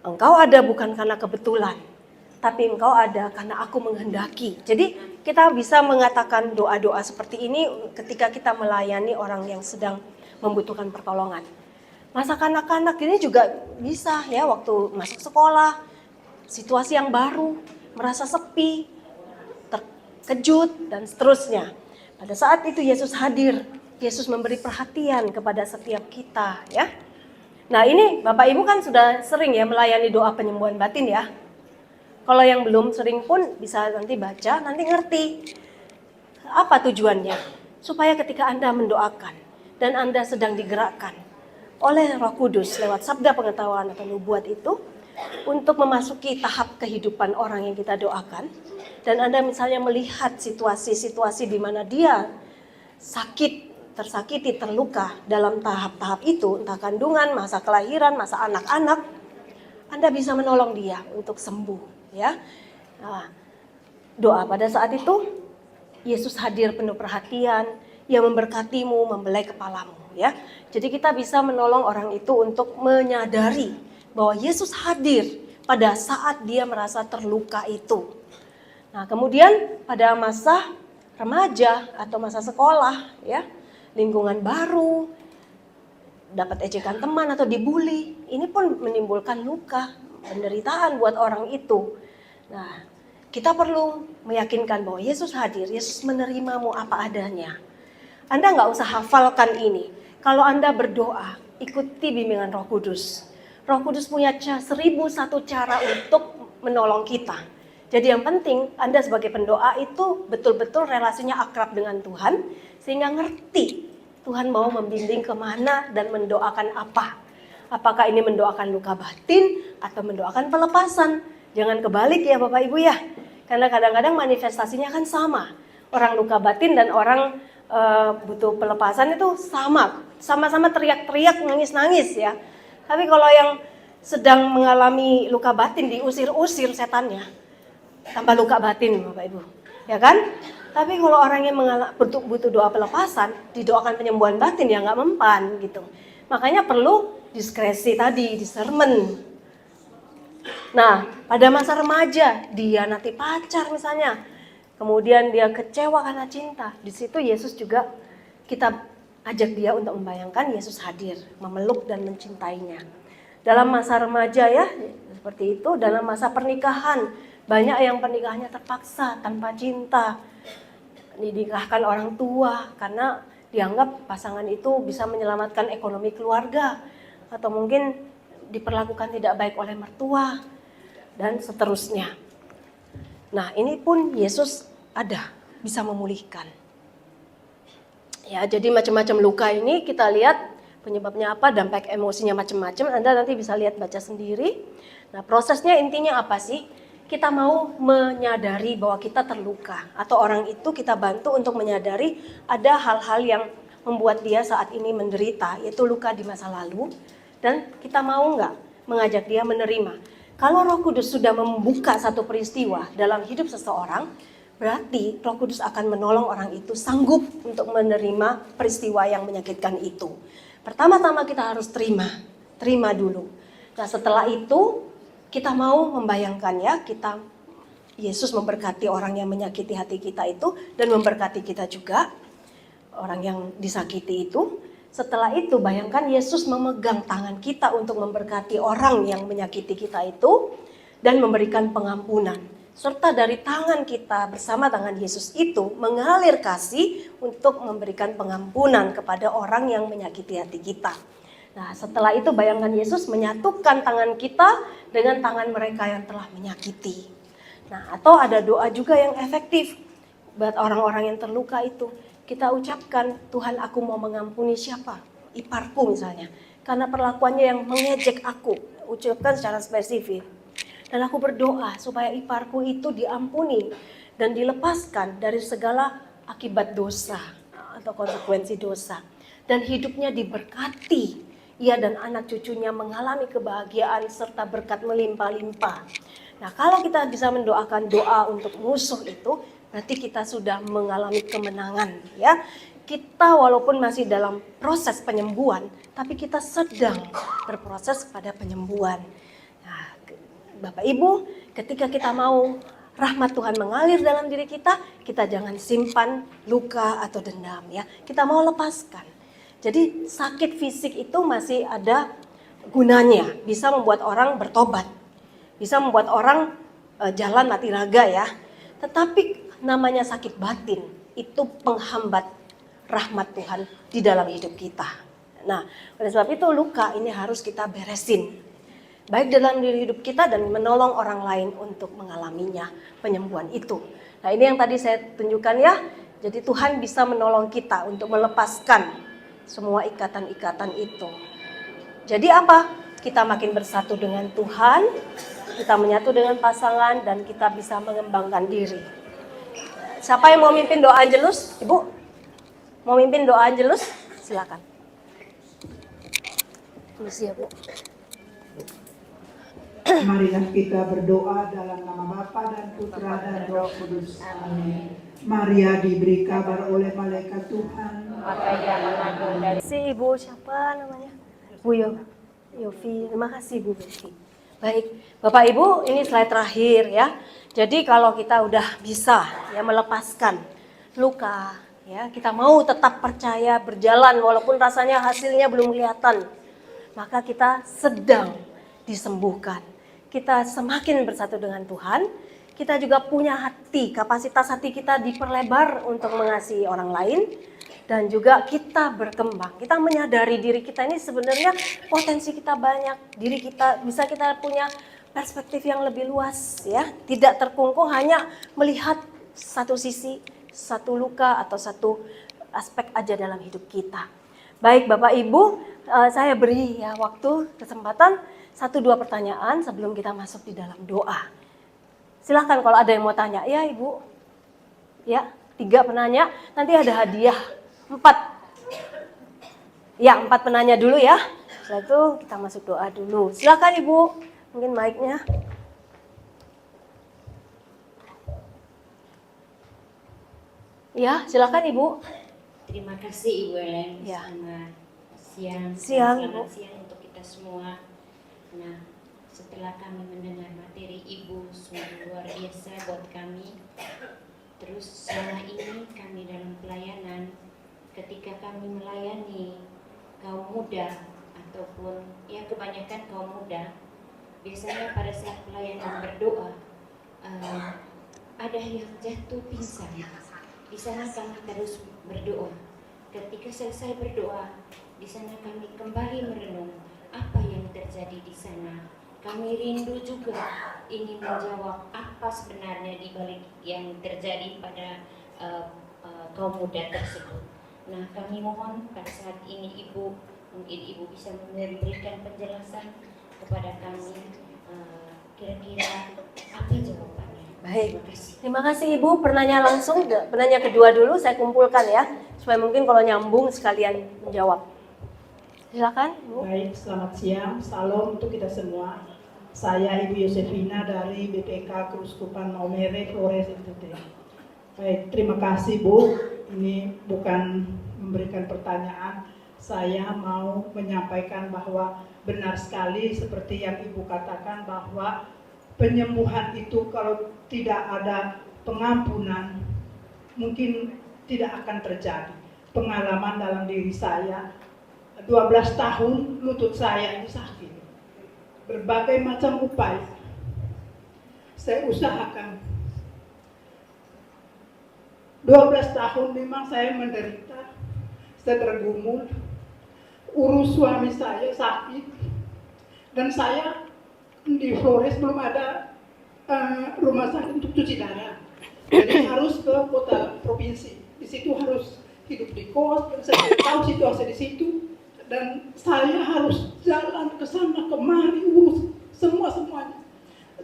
engkau ada bukan karena kebetulan, tapi engkau ada karena aku menghendaki. Jadi kita bisa mengatakan doa-doa seperti ini ketika kita melayani orang yang sedang membutuhkan pertolongan. Masa kanak-kanak ini juga bisa ya, waktu masuk sekolah, situasi yang baru, merasa sepi, terkejut dan seterusnya. Pada saat itu Yesus hadir, Yesus memberi perhatian kepada setiap kita ya. Nah ini Bapak Ibu kan sudah sering ya melayani doa penyembuhan batin ya. Kalau yang belum sering pun bisa nanti baca, nanti ngerti apa tujuannya. Supaya ketika Anda mendoakan dan Anda sedang digerakkan oleh Roh Kudus lewat sabda pengetahuan atau nubuat itu untuk memasuki tahap kehidupan orang yang kita doakan. Dan Anda misalnya melihat situasi-situasi di mana dia tersakiti, terluka dalam tahap-tahap itu, entah kandungan, masa kelahiran, masa anak-anak, Anda bisa menolong dia untuk sembuh. Ya, nah, doa pada saat itu Yesus hadir penuh perhatian, yang memberkatimu, membelai kepalamu. Ya, jadi kita bisa menolong orang itu untuk menyadari bahwa Yesus hadir pada saat dia merasa terluka itu. Nah, kemudian pada masa remaja atau masa sekolah, ya, lingkungan baru, dapat ejekan teman atau dibully, ini pun menimbulkan luka, penderitaan buat orang itu. Nah, kita perlu meyakinkan bahwa Yesus hadir, Yesus menerimamu apa adanya. Anda nggak usah hafalkan ini. Kalau Anda berdoa, ikuti bimbingan Roh Kudus. Roh Kudus punya 1001 cara untuk menolong kita. Jadi yang penting Anda sebagai pendoa itu betul-betul relasinya akrab dengan Tuhan, sehingga ngerti Tuhan mau membimbing kemana dan mendoakan apa. Apakah ini mendoakan luka batin atau mendoakan pelepasan. Jangan kebalik ya Bapak Ibu ya. Karena kadang-kadang manifestasinya kan sama. Orang luka batin dan orang butuh pelepasan itu sama-sama teriak-teriak, nangis-nangis ya. Tapi kalau yang sedang mengalami luka batin diusir-usir setannya, tambah luka batin Bapak Ibu, ya kan? Tapi kalau orang yang butuh doa pelepasan, didoakan penyembuhan batin ya nggak mempan gitu. Makanya perlu diskresi tadi, discernment. Nah, pada masa remaja, dia nanti pacar misalnya, Kemudian dia kecewa karena cinta. Di situ Yesus juga kita ajak dia untuk membayangkan Yesus hadir, memeluk dan mencintainya. Dalam masa remaja ya, seperti itu. Dalam masa pernikahan, banyak yang pernikahannya terpaksa tanpa cinta. Dinikahkan orang tua karena dianggap pasangan itu bisa menyelamatkan ekonomi keluarga. Atau mungkin diperlakukan tidak baik oleh mertua. Dan seterusnya. Nah, ini pun Yesus ada, bisa memulihkan. Ya, jadi macam-macam luka ini kita lihat penyebabnya apa, dampak emosinya macam-macam. Anda nanti bisa lihat, baca sendiri. Nah, prosesnya intinya apa sih? Kita mau menyadari bahwa kita terluka, atau orang itu kita bantu untuk menyadari ada hal-hal yang membuat dia saat ini menderita, yaitu luka di masa lalu. Dan kita mau nggak mengajak dia menerima. Kalau Roh Kudus sudah membuka satu peristiwa dalam hidup seseorang, berarti Roh Kudus akan menolong orang itu sanggup untuk menerima peristiwa yang menyakitkan itu. Pertama-tama kita harus terima dulu. Nah, setelah itu kita mau membayangkan ya, Yesus memberkati orang yang menyakiti hati kita itu dan memberkati kita juga, orang yang disakiti itu. Setelah itu bayangkan Yesus memegang tangan kita untuk memberkati orang yang menyakiti kita itu dan memberikan pengampunan. Serta dari tangan kita bersama tangan Yesus itu mengalir kasih untuk memberikan pengampunan kepada orang yang menyakiti hati kita. Nah, setelah itu bayangkan Yesus menyatukan tangan kita dengan tangan mereka yang telah menyakiti. Nah, atau ada doa juga yang efektif buat orang-orang yang terluka itu. Kita ucapkan, Tuhan, aku mau mengampuni siapa? Iparku misalnya. Karena perlakuannya yang mengejek aku. Ucapkan secara spesifik. Dan aku berdoa supaya iparku itu diampuni dan dilepaskan dari segala akibat dosa atau konsekuensi dosa. Dan hidupnya diberkati. Ia dan anak cucunya mengalami kebahagiaan serta berkat melimpah-limpah. Nah, kalau kita bisa mendoakan doa untuk musuh itu, berarti kita sudah mengalami kemenangan ya. Kita walaupun masih dalam proses penyembuhan, tapi kita sedang berproses pada penyembuhan. Nah, Bapak Ibu, ketika kita mau rahmat Tuhan mengalir dalam diri kita, kita jangan simpan luka atau dendam ya. Kita mau lepaskan. Jadi sakit fisik itu masih ada gunanya, bisa membuat orang bertobat, bisa membuat orang jalan mati raga ya. Tetapi namanya sakit batin itu penghambat rahmat Tuhan di dalam hidup kita. Nah, oleh sebab itu luka ini harus kita beresin. Baik dalam diri hidup kita dan menolong orang lain untuk mengalaminya, penyembuhan itu. Nah, ini yang tadi saya tunjukkan ya. Jadi Tuhan bisa menolong kita untuk melepaskan semua ikatan-ikatan itu. Jadi apa? Kita makin bersatu dengan Tuhan, kita menyatu dengan pasangan, dan kita bisa mengembangkan diri. Siapa yang mau mimpin doa Angelus? Ibu? Mau mimpin doa Angelus? Silakan. Permisi ya, Bu. Marilah kita berdoa dalam nama Bapa dan Putra dan Roh Kudus. Amin. Maria diberi kabar oleh malaikat Tuhan. Maka ia mengandung dari si Ibu siapa namanya? Bu Yofi. Terima kasih Bu Yofi. Baik, Bapak Ibu, ini slide terakhir ya. Jadi kalau kita udah bisa ya melepaskan luka, ya kita mau tetap percaya berjalan walaupun rasanya hasilnya belum kelihatan, maka kita sedang disembuhkan. Kita semakin bersatu dengan Tuhan, kita juga punya hati, kapasitas hati kita diperlebar untuk mengasihi orang lain, dan juga kita berkembang. Kita menyadari diri kita ini sebenarnya potensi kita banyak, diri kita bisa kita punya perspektif yang lebih luas ya, tidak terkungkung hanya melihat satu sisi, satu luka atau satu aspek aja dalam hidup kita. Baik Bapak Ibu, saya beri ya waktu, kesempatan 1-2 pertanyaan sebelum kita masuk di dalam doa. Silahkan kalau ada yang mau tanya, ya Ibu. Ya, 3 penanya, nanti ada hadiah 4. Ya, 4 penanya dulu ya. Setelah itu kita masuk doa dulu. Silahkan Ibu, mungkin mic-nya. Ya, silahkan Ibu. Terima kasih Ibu Ellen. Ya. Selamat siang. Siang, Selamat Ibu. siang untuk kita semua. Nah, setelah kami mendengar materi Ibu sungguh luar biasa buat kami. Terus selama ini kami dalam pelayanan, ketika kami melayani kaum muda ataupun ya kebanyakan kaum muda, biasanya pada saat pelayanan berdoa ada yang jatuh pingsan. Di sana kami terus berdoa. Ketika selesai berdoa, di sana kami kembali merenung apa yang terjadi di sana. Kami rindu juga ingin menjawab apa sebenarnya di balik yang terjadi pada kaum muda tersebut. Nah, kami mohon pada saat ini Ibu, mungkin Ibu bisa memberikan penjelasan kepada kami kira-kira apa jawabannya. Baik, terima kasih Ibu. Pertanyaan langsung, penanya kedua dulu saya kumpulkan ya, supaya mungkin kalau nyambung sekalian menjawab. Silakan, Bu. Baik, selamat siang. Salam untuk kita semua. Saya Ibu Yosefina dari BPK Keuskupan Maumere, Flores, NTT. Baik, terima kasih Bu. Ini bukan memberikan pertanyaan. Saya mau menyampaikan bahwa benar sekali seperti yang Ibu katakan bahwa penyembuhan itu kalau tidak ada pengampunan mungkin tidak akan terjadi. Pengalaman dalam diri saya 12 tahun lutut saya ini sakit. Berbagai macam upaya saya usahakan. 12 tahun memang saya menderita, saya tergumul, urus suami saya sakit, dan saya di Flores belum ada rumah sakit untuk cuci darah. Jadi harus ke kota provinsi. Di situ harus hidup di kos, dan saya tahu situasi di situ. Dan saya harus jalan ke sana kemari urus semuanya.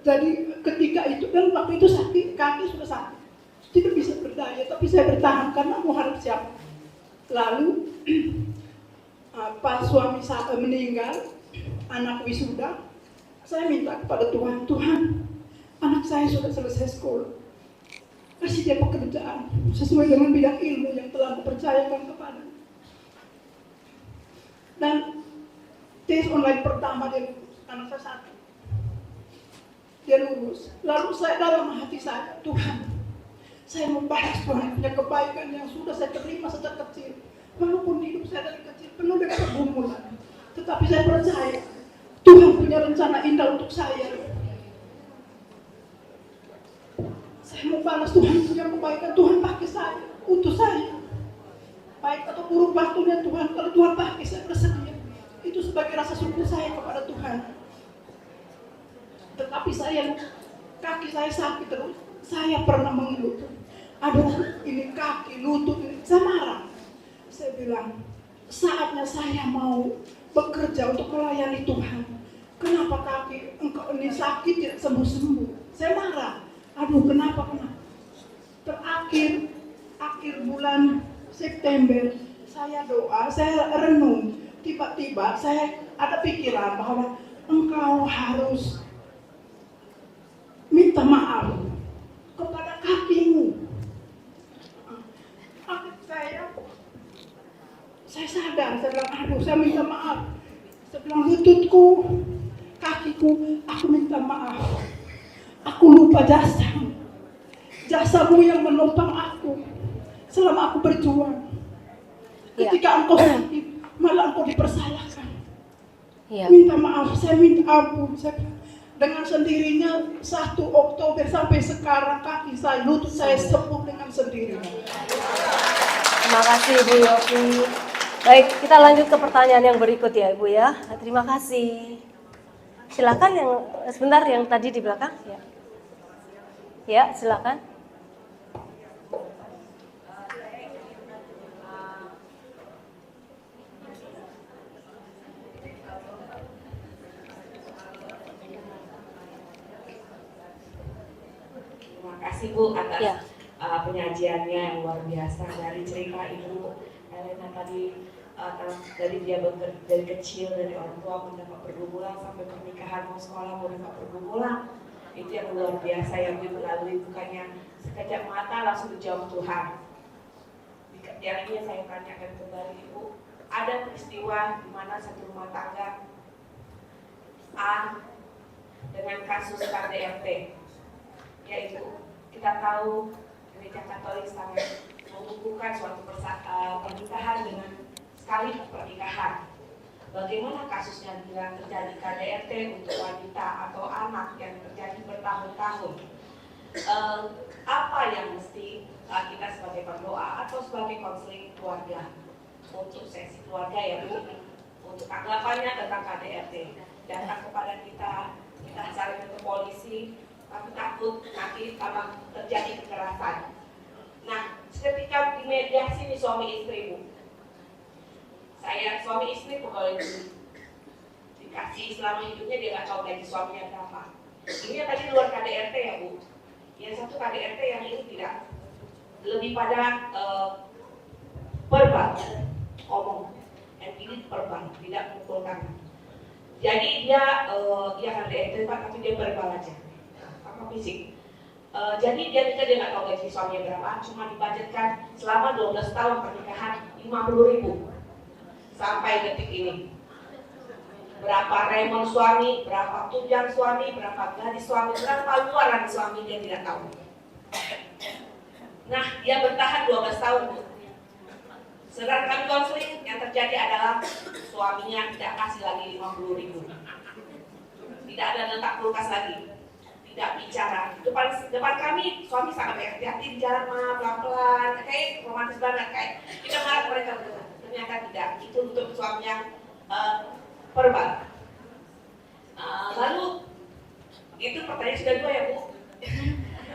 Jadi ketika itu dan waktu itu sakit, kaki sudah sakit, tidak bisa berdaya, tapi saya bertahan karena mau harap siapa. Lalu pas suami saya meninggal, anak wisuda, saya minta kepada Tuhan, Tuhan, anak saya sudah selesai sekolah, kasih dia pekerjaan sesuai dengan bidang ilmu yang telah dipercayakan kepada. Dan tes online pertama dia lulus, anak saya sakit, dia lulus. Lalu saya dalam hati saya, Tuhan, saya membalas Tuhan punya kebaikan yang sudah saya terima sejak kecil. Walaupun hidup saya dari kecil penuh dengan pergumulan, tetapi saya percaya Tuhan punya rencana indah untuk saya. Saya mau balas Tuhan punya kebaikan, Tuhan pakai saya, untuk saya. Baik atau buruk waktunya Tuhan, kalau Tuhan pakai saya bersedia. Itu sebagai rasa syukur saya kepada Tuhan. Tetapi saya, kaki saya sakit terus. Saya pernah mengeluh, aduh ini kaki, lutut, ini. Saya marah. Saya bilang, saatnya saya mau bekerja untuk melayani Tuhan. Kenapa kaki engkau ini sakit tidak sembuh-sembuh? Saya marah. Aduh kenapa? Akhir bulan September, saya doa, saya renung. Tiba-tiba saya ada pikiran bahwa engkau harus minta maaf kepada kakimu. Saya sadar, saya bilang, aduh saya minta maaf. Saya bilang, lututku, kakiku, aku minta maaf. Aku lupa jasamu yang menopang aku selama aku berjuang. Ketika engkau sakit, malah engkau dipersalahkan. Minta maaf, saya minta ampun. Dengan sendirinya 1 Oktober sampai sekarang kaki saya, lutut saya sembuh dengan sendirinya. Terima kasih Ibu Yofi. Baik, kita lanjut ke pertanyaan yang berikut ya Ibu ya. Terima kasih. Silakan yang sebentar yang tadi di belakang ya. Ya, silakan. Terima kasih Bu atas penyajiannya yang luar biasa. Dari cerita Ibu Elena tadi, dari dia dari kecil, dari orang tua mendapat pergumulan sampai pernikahan, mau sekolah mau dapat pergumulan, itu yang luar biasa yang Ibu lalui. Bukannya sekejap mata langsung dijawab Tuhan. Yang ini saya tanyakan kembali Ibu, ada peristiwa di mana satu rumah tangga A dengan kasus KDRT, yaitu kita tahu Gereja Katolik sangat membukukan suatu pernikahan dengan sekali pernikahan. Bagaimana kasusnya bila terjadi KDRT untuk wanita atau anak yang terjadi bertahun-tahun? Apa yang mesti kita sebagai pendoa atau sebagai konseling keluarga untuk sesi keluarga ya Bu, untuk tanggapannya tentang KDRT, datang kepada kita cari ke polisi, tapi takut nanti tambah terjadi kekerasan. Nah, ketika di mediasi nih suami istri Bu, saya suami istri pegawai negeri, dikasih selama hidupnya dia nggak tahu gaji suaminya berapa. Ini yang tadi luar KDRT ya Bu. Yang satu KDRT yang ini tidak, lebih pada verbal, ngomong, yang ini verbal, tidak mengumpulkan. Jadi dia KDRT Pak, tapi dia verbal aja, apa fisik. Jadi dia nggak tahu gaji suaminya berapa, cuma dibudgetkan selama 12 tahun pernikahan 50.000 sampai detik ini. Berapa remon suami, berapa tunjang suami, berapa gaji suami, berapa luaran suami dia tidak tahu. Nah, dia bertahan 12 tahun. Sedangkan konseling yang terjadi adalah suaminya tidak kasih lagi 50.000. Tidak ada letak kulkas lagi. Tidak bicara. Depan kami, suami sangat hati-hati di jalan mah pelan-pelan, kayak romantis banget, kayak kita marah mereka berdua. Ternyata tidak. Itu untuk suami yang verbal. Lalu itu pertanyaan sudah 2 ya Bu.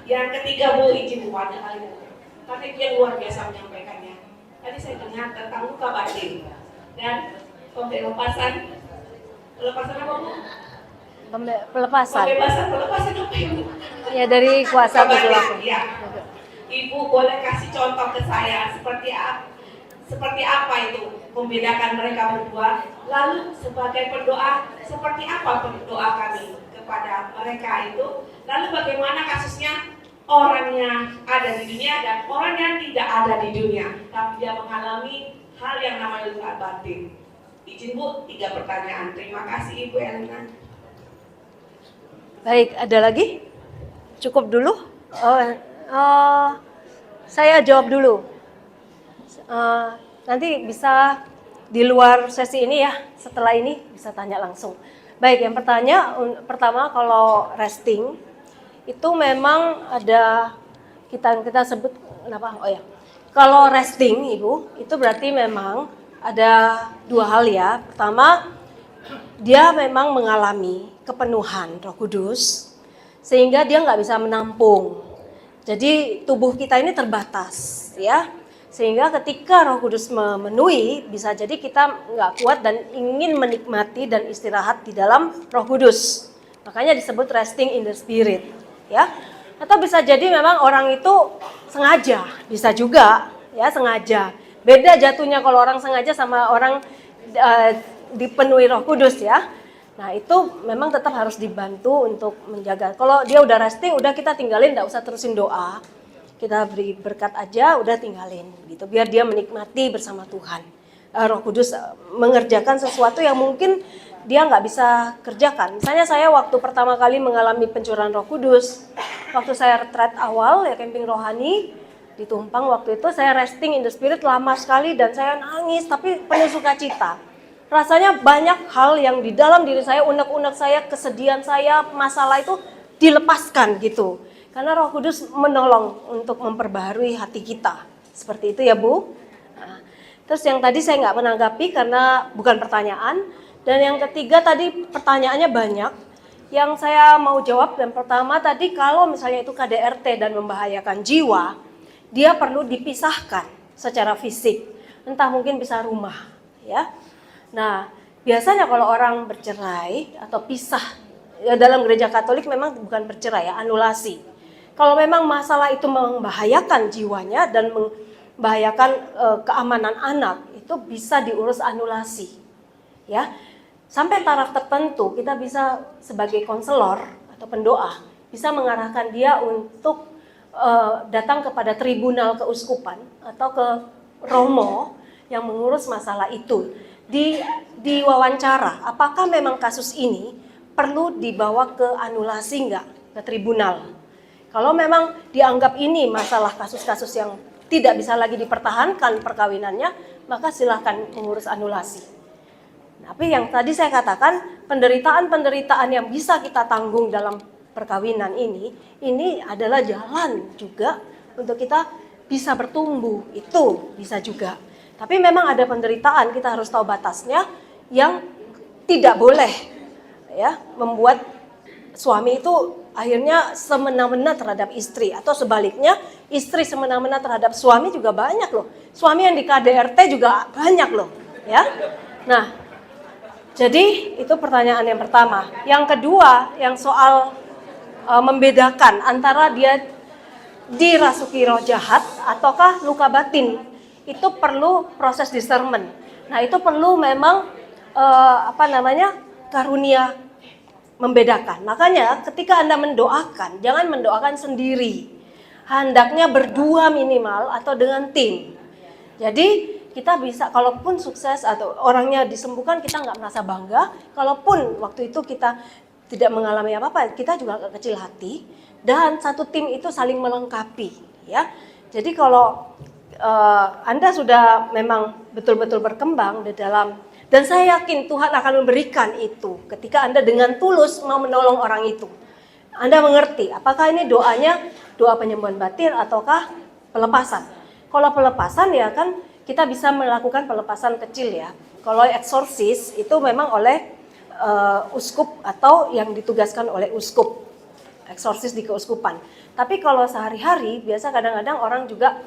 Yang ketiga Bu, izin Bu, banyak kali Bu. Karena itu yang luar biasa menyampaikannya. Tadi saya dengar tentang luka batin dan pelepasan apa Bu? Pelepasan. Pelepasan apa Ibu? Ya, dari kuasa kegelapan. Ya. Ibu boleh kasih contoh ke saya seperti apa itu membedakan mereka berdua. Lalu sebagai pendoa, seperti apa doa kami kepada mereka itu. Lalu bagaimana kasusnya orangnya ada di dunia dan orang yang tidak ada di dunia, tapi dia mengalami hal yang namanya luka batin. Izin Bu, 3 pertanyaan. Terima kasih Ibu Elena. Baik, ada lagi? Cukup dulu? Saya jawab dulu. Nanti bisa di luar sesi ini ya, setelah ini bisa tanya langsung. Baik, yang pertama kalau resting itu memang ada kita sebut kenapa? Oh ya, kalau resting Ibu itu berarti memang ada 2 hal ya. Pertama, dia memang mengalami kepenuhan Roh Kudus sehingga dia nggak bisa menampung. Jadi tubuh kita ini terbatas ya. Sehingga ketika Roh Kudus memenuhi, bisa jadi kita nggak kuat dan ingin menikmati dan istirahat di dalam Roh Kudus. Makanya disebut resting in the Spirit, ya. Atau bisa jadi memang orang itu sengaja, bisa juga, ya sengaja. Beda jatuhnya kalau orang sengaja sama orang dipenuhi Roh Kudus, ya. Nah itu memang tetap harus dibantu untuk menjaga. Kalau dia udah resting, udah kita tinggalin, nggak usah terusin doa. Kita beri berkat aja, udah tinggalin gitu, biar dia menikmati bersama Tuhan. Roh Kudus mengerjakan sesuatu yang mungkin dia nggak bisa kerjakan. Misalnya saya waktu pertama kali mengalami pencurahan Roh Kudus, waktu saya retreat awal ya camping rohani di Tumpang, waktu itu saya resting in the Spirit lama sekali dan saya nangis tapi penuh sukacita. Rasanya banyak hal yang di dalam diri saya, unek-unek saya, kesedihan saya, masalah itu dilepaskan gitu. Karena Roh Kudus menolong untuk memperbaharui hati kita. Seperti itu ya Bu. Nah, terus yang tadi saya nggak menanggapi karena bukan pertanyaan. Dan yang ketiga tadi pertanyaannya banyak. Yang saya mau jawab, yang pertama tadi kalau misalnya itu KDRT dan membahayakan jiwa, dia perlu dipisahkan secara fisik. Entah mungkin bisa rumah. Ya. Nah biasanya kalau orang bercerai atau pisah, ya dalam gereja Katolik memang bukan bercerai ya, anulasi. Kalau memang masalah itu membahayakan jiwanya dan membahayakan keamanan anak, itu bisa diurus anulasi. Ya. Sampai taraf tertentu kita bisa sebagai konselor atau pendoa bisa mengarahkan dia untuk datang kepada tribunal keuskupan atau ke romo yang mengurus masalah itu. Di wawancara, apakah memang kasus ini perlu dibawa ke anulasi enggak, ke tribunal. Kalau memang dianggap ini masalah kasus-kasus yang tidak bisa lagi dipertahankan perkawinannya, maka silakan mengurus anulasi. Tapi yang tadi saya katakan, penderitaan-penderitaan yang bisa kita tanggung dalam perkawinan ini adalah jalan juga untuk kita bisa bertumbuh, itu bisa juga. Tapi memang ada penderitaan, kita harus tahu batasnya, yang tidak boleh ya membuat suami itu akhirnya semena-mena terhadap istri, atau sebaliknya istri semena-mena terhadap suami juga banyak loh. Suami yang di KDRT juga banyak loh, ya. Nah, jadi itu pertanyaan yang pertama. Yang kedua, yang soal membedakan antara dia dirasuki roh jahat ataukah luka batin, itu perlu proses discernment. Nah, itu perlu memang karunia membedakan. Makanya ketika Anda mendoakan, jangan mendoakan sendiri. Hendaknya berdua minimal atau dengan tim. Jadi kita bisa, kalaupun sukses atau orangnya disembuhkan, kita nggak merasa bangga. Kalaupun waktu itu kita tidak mengalami apa-apa, kita juga agak kecil hati. Dan satu tim itu saling melengkapi, ya. Jadi kalau Anda sudah memang betul-betul berkembang di dalam, dan saya yakin Tuhan akan memberikan itu ketika Anda dengan tulus mau menolong orang itu. Anda mengerti apakah ini doanya doa penyembuhan batin ataukah pelepasan. Kalau pelepasan ya kan kita bisa melakukan pelepasan kecil ya. Kalau eksorsis itu memang oleh uskup atau yang ditugaskan oleh uskup. Eksorsis di keuskupan. Tapi kalau sehari-hari biasa kadang-kadang orang juga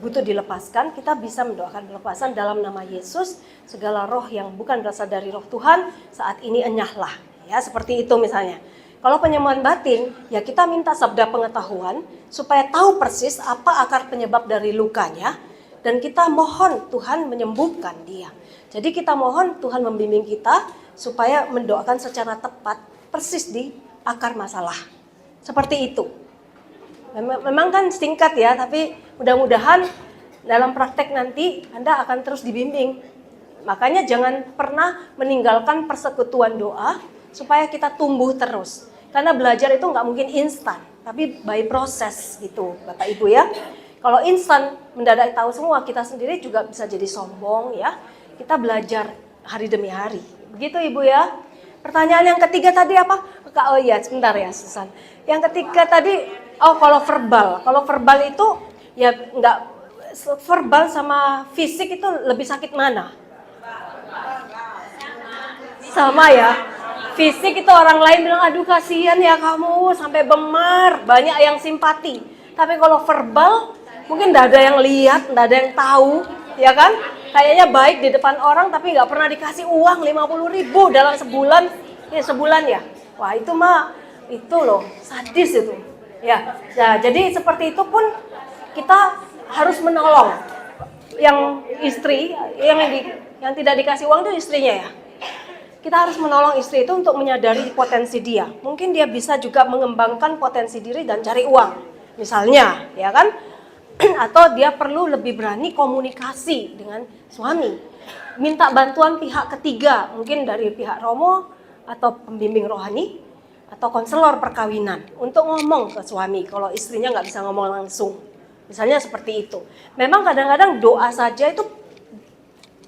butuh dilepaskan, kita bisa mendoakan pelepasan dalam nama Yesus, segala roh yang bukan berasal dari roh Tuhan saat ini enyahlah, ya seperti itu misalnya. Kalau penyembuhan batin, ya kita minta sabda pengetahuan supaya tahu persis apa akar penyebab dari lukanya, dan kita mohon Tuhan menyembuhkan dia. Jadi kita mohon Tuhan membimbing kita supaya mendoakan secara tepat persis di akar masalah. Seperti itu. Memang kan singkat ya, tapi mudah-mudahan dalam praktek nanti Anda akan terus dibimbing. Makanya jangan pernah meninggalkan persekutuan doa supaya kita tumbuh terus. Karena belajar itu nggak mungkin instan, tapi by proses gitu, Bapak Ibu ya. Kalau instan mendadak tahu semua, kita sendiri juga bisa jadi sombong ya. Kita belajar hari demi hari. Begitu Ibu ya. Pertanyaan yang ketiga tadi apa? Oh iya, sebentar ya Susan. Yang ketiga tadi, kalau verbal. Kalau verbal itu ya enggak, verbal sama fisik itu lebih sakit mana? Sama ya. Fisik itu orang lain bilang, aduh kasihan ya kamu sampai bemar, banyak yang simpati. Tapi kalau verbal, mungkin enggak ada yang lihat, enggak ada yang tahu, ya kan? Kayaknya baik di depan orang tapi nggak pernah dikasih uang 50.000 dalam sebulan ya. Wah itu mah itu loh sadis itu. Ya, nah, jadi seperti itu pun kita harus menolong yang istri yang tidak dikasih uang itu istrinya ya. Kita harus menolong istri itu untuk menyadari potensi dia. Mungkin dia bisa juga mengembangkan potensi diri dan cari uang. Misalnya, ya kan? Atau dia perlu lebih berani komunikasi dengan suami. Minta bantuan pihak ketiga, mungkin dari pihak romo atau pembimbing rohani atau konselor perkawinan untuk ngomong ke suami kalau istrinya nggak bisa ngomong langsung. Misalnya seperti itu. Memang kadang-kadang doa saja itu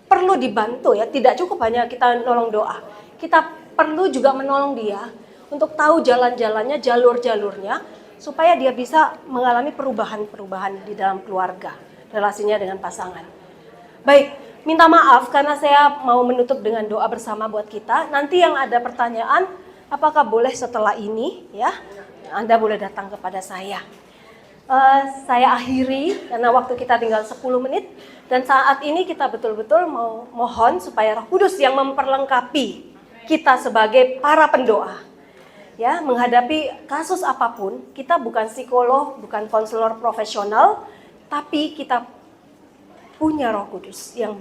perlu dibantu ya, tidak cukup hanya kita nolong doa. Kita perlu juga menolong dia untuk tahu jalan-jalannya, jalur-jalurnya, supaya dia bisa mengalami perubahan-perubahan di dalam keluarga, relasinya dengan pasangan. Baik, minta maaf karena saya mau menutup dengan doa bersama buat kita. Nanti yang ada pertanyaan, apakah boleh setelah ini ya, Anda boleh datang kepada saya. Saya akhiri karena waktu kita tinggal 10 menit dan saat ini kita betul-betul mau mohon supaya Roh Kudus yang memperlengkapi kita sebagai para pendoa. Ya, menghadapi kasus apapun, kita bukan psikolog, bukan konselor profesional, tapi kita punya Roh Kudus yang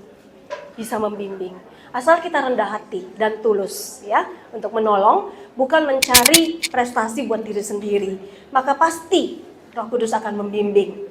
bisa membimbing. Asal kita rendah hati dan tulus ya untuk menolong, bukan mencari prestasi buat diri sendiri. Maka pasti Roh Kudus akan membimbing.